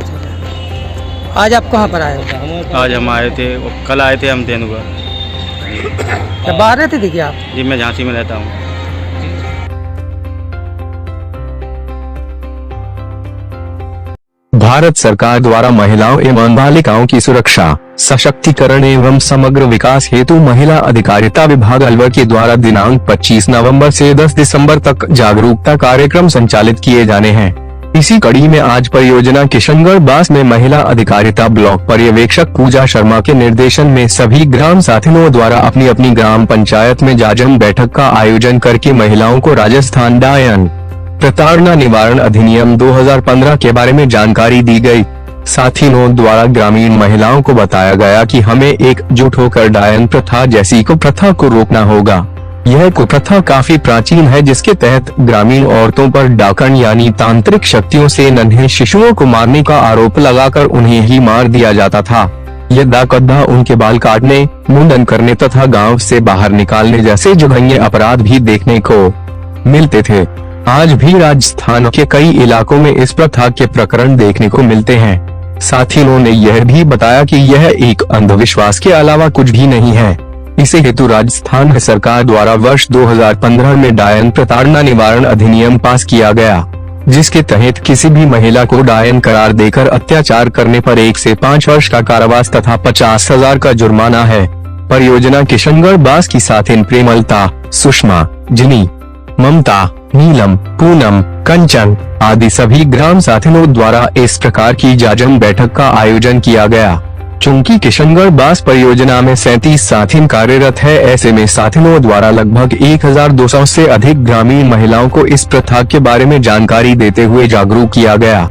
आज आप कहाँ पर आए हो? आज हम आए थे, कल आए थे हम तेंदुआ। क्या बाहर रहते थे क्या आप? जी मैं झांसी में रहता हूँ। भारत सरकार द्वारा महिलाओं एवं बालिकाओं की सुरक्षा, सशक्तिकरण एवं समग्र विकास हेतु महिला अधिकारिता विभाग अलवर के द्वारा दिनांक 25 नवंबर से 10 दिसंबर तक जागरूकता कार्यक्रम संचालित किए जाने हैं। इसी कड़ी में आज परियोजना किशनगढ़ बास में महिला अधिकारिता ब्लॉक पर्यवेक्षक पूजा शर्मा के निर्देशन में सभी ग्राम साथियों द्वारा अपनी अपनी ग्राम पंचायत में जागरण बैठक का आयोजन करके महिलाओं को राजस्थान डायन प्रताड़ना निवारण अधिनियम 2015 के बारे में जानकारी दी गई। साथियों द्वारा ग्रामीण महिलाओं को बताया गया कि हमें एकजुट होकर डायन प्रथा जैसी कुप्रथा को रोकना होगा। यह कुप्रथा काफी प्राचीन है, जिसके तहत ग्रामीण औरतों पर डाकन यानी तांत्रिक शक्तियों से नन्हे शिशुओं को मारने का आरोप लगाकर उन्हें ही मार दिया जाता था। यह कद्दा उनके बाल काटने, मुंडन करने तथा गांव से बाहर निकालने जैसे जघन्य अपराध भी देखने को मिलते थे। आज भी राजस्थान के कई इलाकों में इस प्रथा के प्रकरण देखने को मिलते हैं। साथ ही उन्होंने यह भी बताया कि यह एक अंधविश्वास के अलावा कुछ भी नहीं है। इसे हेतु राजस्थान सरकार द्वारा वर्ष 2015 में डायन प्रताड़ना निवारण अधिनियम पास किया गया, जिसके तहत किसी भी महिला को डायन करार देकर अत्याचार करने पर 1 से 5 वर्ष का कारावास तथा 50,000 का जुर्माना है। परियोजना किशनगढ़ बास की साथिन प्रेमलता, सुषमा, जिनी, ममता, नीलम, पूनम, कंचन आदि सभी ग्राम साथियों द्वारा इस प्रकार की जागरण बैठक का आयोजन किया गया। चूंकि किशनगढ़ बास परियोजना में 37 साथिन कार्यरत है, ऐसे में साथियों द्वारा लगभग 1200 से अधिक ग्रामीण महिलाओं को इस प्रथा के बारे में जानकारी देते हुए जागरूक किया गया।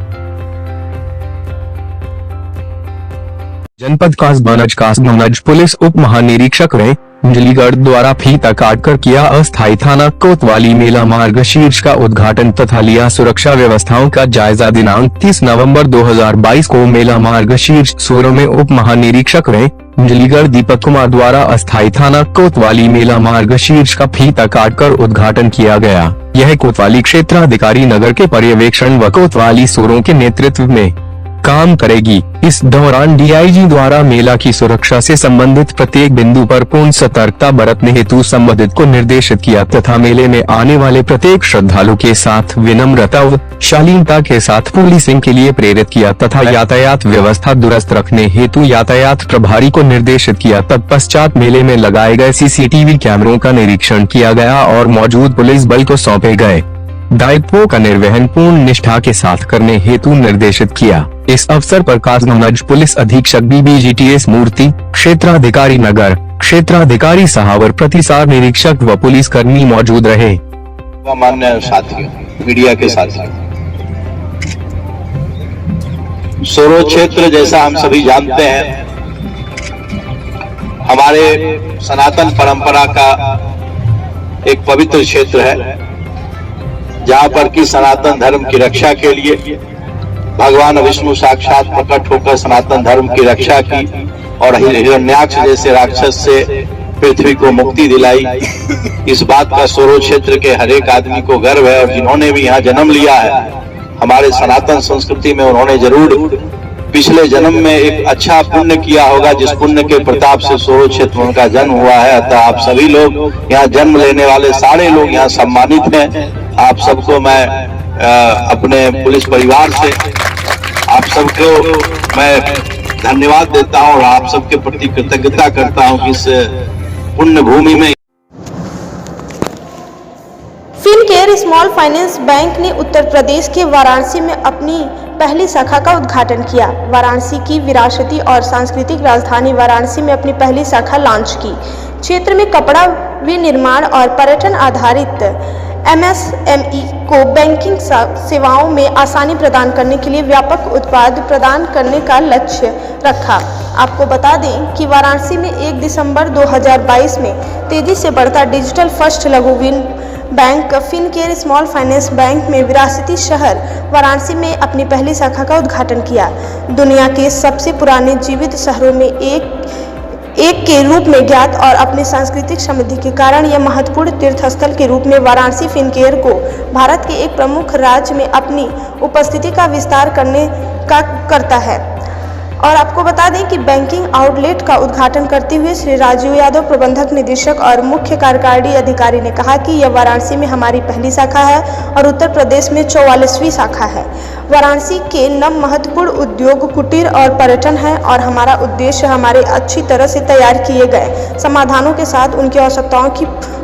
जनपद कासगंज पुलिस उप महानिरीक्षक रहे अंजलिगढ़ द्वारा फीता काटकर किया अस्थायी थाना कोतवाली मेला मार्ग शीर्ष का उद्घाटन तथा लिया सुरक्षा व्यवस्थाओं का जायजा। दिनांक 30 नवंबर 2022 को मेला मार्ग शीर्ष सोरो में उप महानिरीक्षक रहे अंजलिगढ़ दीपक कुमार द्वारा अस्थायी थाना कोतवाली मेला मार्ग शीर्ष का फीता काटकर उद्घाटन किया गया। यह कोतवाली क्षेत्राधिकारी नगर के पर्यवेक्षण व कोतवाली सोरों के नेतृत्व में काम करेगी। इस दौरान डीआईजी द्वारा मेला की सुरक्षा से संबंधित प्रत्येक बिंदु पर पूर्ण सतर्कता बरतने हेतु संबंधित को निर्देशित किया तथा मेले में आने वाले प्रत्येक श्रद्धालु के साथ विनम्रता व शालीनता के साथ पुलिसिंग के लिए प्रेरित किया तथा यातायात व्यवस्था दुरुस्त रखने हेतु यातायात प्रभारी को निर्देशित किया। तत्पश्चात मेले में लगाए गए सीसीटीवी कैमरों का निरीक्षण किया गया और मौजूद पुलिस बल को सौंपे गए दायित्वों का निर्वहन पूर्ण निष्ठा के साथ करने हेतु निर्देशित किया। इस अवसर पर कासगंज पुलिस अधीक्षक BBGTS मूर्ति, क्षेत्राधिकारी नगर, क्षेत्राधिकारी सहावर, प्रतिसार निरीक्षक व पुलिस कर्मी मौजूद रहे। मान्य साथियों, मीडिया के साथियों, सोरो क्षेत्र जैसा हम सभी जानते हैं, हमारे सनातन परंपरा का एक पवित्र क्षेत्र है, जहां पर कि सनातन धर्म की रक्षा के लिए भगवान विष्णु साक्षात प्रकट होकर सनातन धर्म की रक्षा की और हिरण्याक्ष जैसे राक्षस से पृथ्वी को मुक्ति दिलाई। इस बात का सोरो क्षेत्र के हर एक आदमी को गर्व है और जिन्होंने भी यहाँ जन्म लिया है हमारे सनातन संस्कृति में, उन्होंने जरूर पिछले जन्म में एक अच्छा पुण्य किया होगा, जिस पुण्य के प्रताप से सोरो क्षेत्र उनका जन्म हुआ है। अतः आप सभी लोग यहाँ जन्म लेने वाले सारे लोग यहाँ सम्मानित हैं। आप सबको मैं अपने पुलिस परिवार से आप सबको मैं धन्यवाद देता हूँ और आप सबके प्रति कृतज्ञता करता हूँ कि इस पुण्य भूमि में। फिनकेयर स्मॉल फाइनेंस बैंक ने उत्तर प्रदेश के वाराणसी में अपनी पहली शाखा का उद्घाटन किया। वाराणसी की विरासती और सांस्कृतिक राजधानी वाराणसी में अपनी पहली शाखा लॉन्च की। क्षेत्र में कपड़ा विनिर्माण और पर्यटन आधारित MSME को बैंकिंग सेवाओं में आसानी प्रदान करने के लिए व्यापक उत्पाद प्रदान करने का लक्ष्य रखा। आपको बता दें कि वाराणसी में 1 दिसंबर 2022 में तेजी से बढ़ता डिजिटल फर्स्ट लघु bank Fincare small finance bank में विरासती शहर वाराणसी में अपनी पहली शाखा का उद्घाटन किया। दुनिया के सबसे पुराने जीवित शहरों में एक के रूप में ज्ञात और अपनी सांस्कृतिक समृद्धि के कारण यह महत्वपूर्ण तीर्थ स्थल के रूप में वाराणसी फिनकेयर को भारत के एक प्रमुख राज्य में अपनी उपस्थिति का विस्तार करता है। और आपको बता दें कि बैंकिंग आउटलेट का उद्घाटन करते हुए श्री राजीव यादव, प्रबंधक निदेशक और मुख्य कार्यकारी अधिकारी ने कहा कि यह वाराणसी में हमारी पहली शाखा है और उत्तर प्रदेश में 44वीं शाखा है। वाराणसी के नव महत्वपूर्ण उद्योग, कुटीर और पर्यटन है और हमारा उद्देश्य हमारे अच्छी तरह से तैयार किए गए समाधानों के साथ उनकी आवश्यकताओं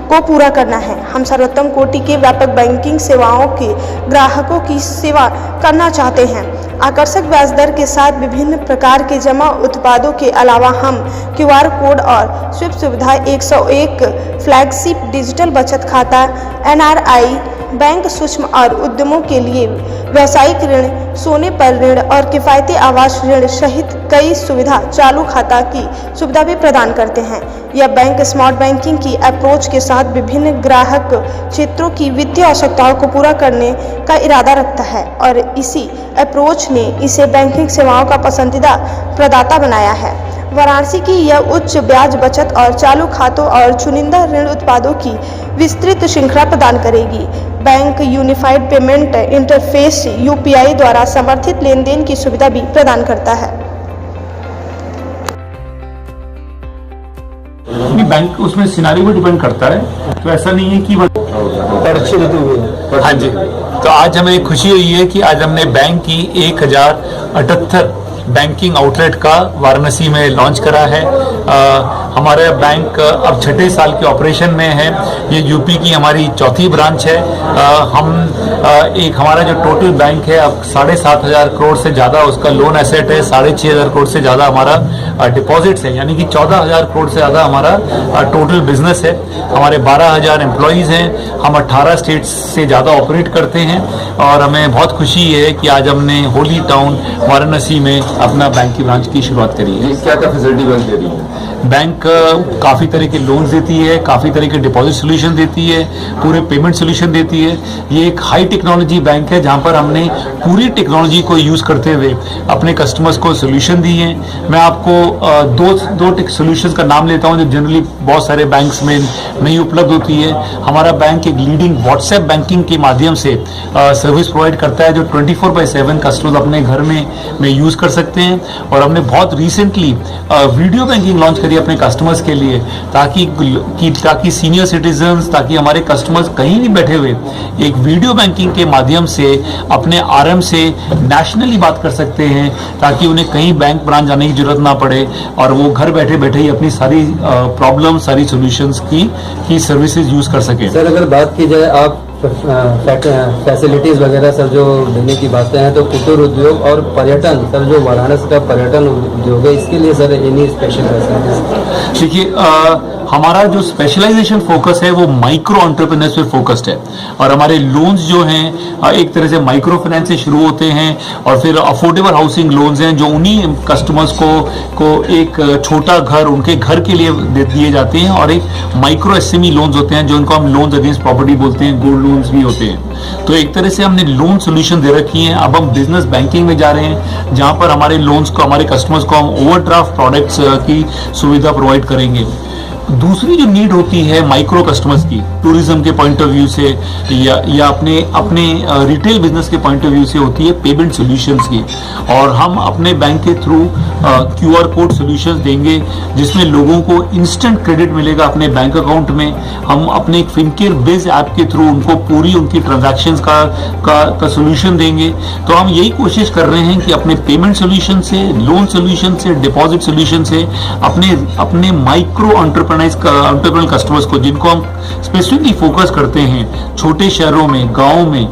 को पूरा करना है। हम सर्वोत्तम कोटि के व्यापक बैंकिंग सेवाओं के ग्राहकों की सेवा करना चाहते हैं। आकर्षक ब्याज दर के साथ विभिन्न प्रकार के जमा उत्पादों के अलावा हम QR कोड और स्विफ्ट सुविधा 101 फ्लैगशिप डिजिटल बचत खाता, NRI बैंक, सूक्ष्म और उद्यमों के लिए व्यावसायिक ऋण, सोने पर ऋण और किफ़ायती आवास ऋण सहित कई सुविधा चालू खाता की सुविधा भी प्रदान करते हैं। यह बैंक स्मार्ट बैंकिंग की अप्रोच के साथ विभिन्न ग्राहक क्षेत्रों की वित्तीय आवश्यकताओं को पूरा करने का इरादा रखता है और इसी अप्रोच ने इसे बैंकिंग सेवाओं का पसंदीदा प्रदाता बनाया है। वाराणसी की यह उच्च ब्याज बचत और चालू खातों और चुनिंदा ऋण उत्पादों की विस्तृत श्रृंखला प्रदान करेगी। Bank unified payment interface UPI द्वारा समर्थित लेन देन की सुविधा भी प्रदान करता है। बैंक उसमें सिनारियो भी डिपेंड करता है, तो ऐसा नहीं है कि हाँ जी। तो आज हमें खुशी हुई है कि आज हमने बैंक की 1078 बैंकिंग आउटलेट का वाराणसी में लॉन्च करा है। हमारा बैंक अब 6ठे साल के ऑपरेशन में है। ये यूपी की हमारी चौथी ब्रांच है। हमारा जो टोटल बैंक है अब 7,500 करोड़ से ज़्यादा उसका लोन एसेट है, 6,500 करोड़ से ज़्यादा हमारा डिपॉजिट्स है, यानी कि 14,000 करोड़ से ज़्यादा हमारा टोटल बिजनेस है। हमारे 12,000 एम्प्लॉयज़ हैं। हम 18 स्टेट्स से ज़्यादा ऑपरेट करते हैं और हमें बहुत खुशी है कि आज हमने होली टाउन वाराणसी में अपना बैंक की ब्रांच की शुरुआत करी है। क्या क्या फैसिलिटी बैंक दे रही है? बैंक काफ़ी तरह के लोन्स देती है, काफ़ी तरह के डिपॉजिट सोल्यूशन देती है, पूरे पेमेंट सोल्यूशन देती है। ये एक हाई टेक्नोलॉजी बैंक है जहाँ पर हमने पूरी टेक्नोलॉजी को यूज़ करते हुए अपने कस्टमर्स को सोल्यूशन दी है। मैं आपको दो सोल्यूशंस का नाम लेता हूँ जो जनरली बहुत सारे बैंक्स में नहीं उपलब्ध होती है। हमारा बैंक एक लीडिंग व्हाट्सएप बैंकिंग के माध्यम से सर्विस प्रोवाइड करता है जो 24/7 कस्टमर्स अपने घर में यूज़ कर सकते हैं। और हमने बहुत रिसेंटली वीडियो बैंकिंग लॉन्च करी अपने कस्टमर्स के लिए ताकि सीनियर सिटीजन्स, ताकि हमारे कस्टमर्स कहीं भी बैठे हुए एक वीडियो बैंकिंग के माध्यम से अपने RM से नेशनली बात कर सकते हैं, ताकि उन्हें कहीं बैंक ब्रांच जाने की जरूरत ना पड़े और वो घर बैठे बैठे ही अपनी सारी प्रॉब्लम, सारी सॉल्यूशंस की सर्विसेज यूज कर सकें। सर अगर बात की जाए आप फैसिलिटीज़ वगैरह सर जो देने की बातें हैं, तो कुटीर उद्योग और पर्यटन सर जो वाराणसी का पर्यटन उद्योग है, इसके लिए सर एनी स्पेशल फैसिलिटीज? देखिए हमारा जो स्पेशलाइजेशन फोकस है वो माइक्रो एंटरप्रेन्योर्स पे फोकस्ड है और हमारे लोन्स जो हैं एक तरह से माइक्रो फाइनेंस से शुरू होते हैं और फिर अफोर्डेबल हाउसिंग लोन्स हैं जो उन्हीं कस्टमर्स को एक छोटा घर उनके घर के लिए दिए जाते हैं और एक माइक्रो SME लोन्स होते हैं जो उनको हम लोन्स अगेंस्ट प्रॉपर्टी बोलते हैं, गोल्ड लोन्स भी होते हैं। तो एक तरह से हमने लोन सोल्यूशन दे रखी है। अब हम बिजनेस बैंकिंग में जा रहे हैं जहां पर हमारे लोन्स को, हमारे कस्टमर्स को हम ओवरड्राफ्ट प्रोडक्ट्स की सुविधा प्रोवाइड करेंगे। दूसरी जो नीड होती है माइक्रो कस्टमर्स की, टूरिज्म के पॉइंट ऑफ व्यू से या अपने रिटेल बिजनेस के पॉइंट ऑफ व्यू से होती है पेमेंट सॉल्यूशंस की। और हम अपने बैंक के थ्रू QR कोड सॉल्यूशंस देंगे जिसमें लोगों को इंस्टेंट क्रेडिट मिलेगा अपने बैंक अकाउंट में। हम अपने एक फिनकेयर बेस्ड ऐप के थ्रू उनको पूरी उनकी ट्रांजैक्शंस का सॉल्यूशन देंगे। तो हम यही कोशिश कर रहे हैं कि अपने पेमेंट सॉल्यूशन से, लोन सॉल्यूशन से, डिपॉजिट सॉल्यूशन से अपने माइक्रो एंटरप्रेन्योर कस्टमर्स को, जिनको हम स्पेसिफिकली फोकस करते हैं छोटे शहरों में, गाँव में,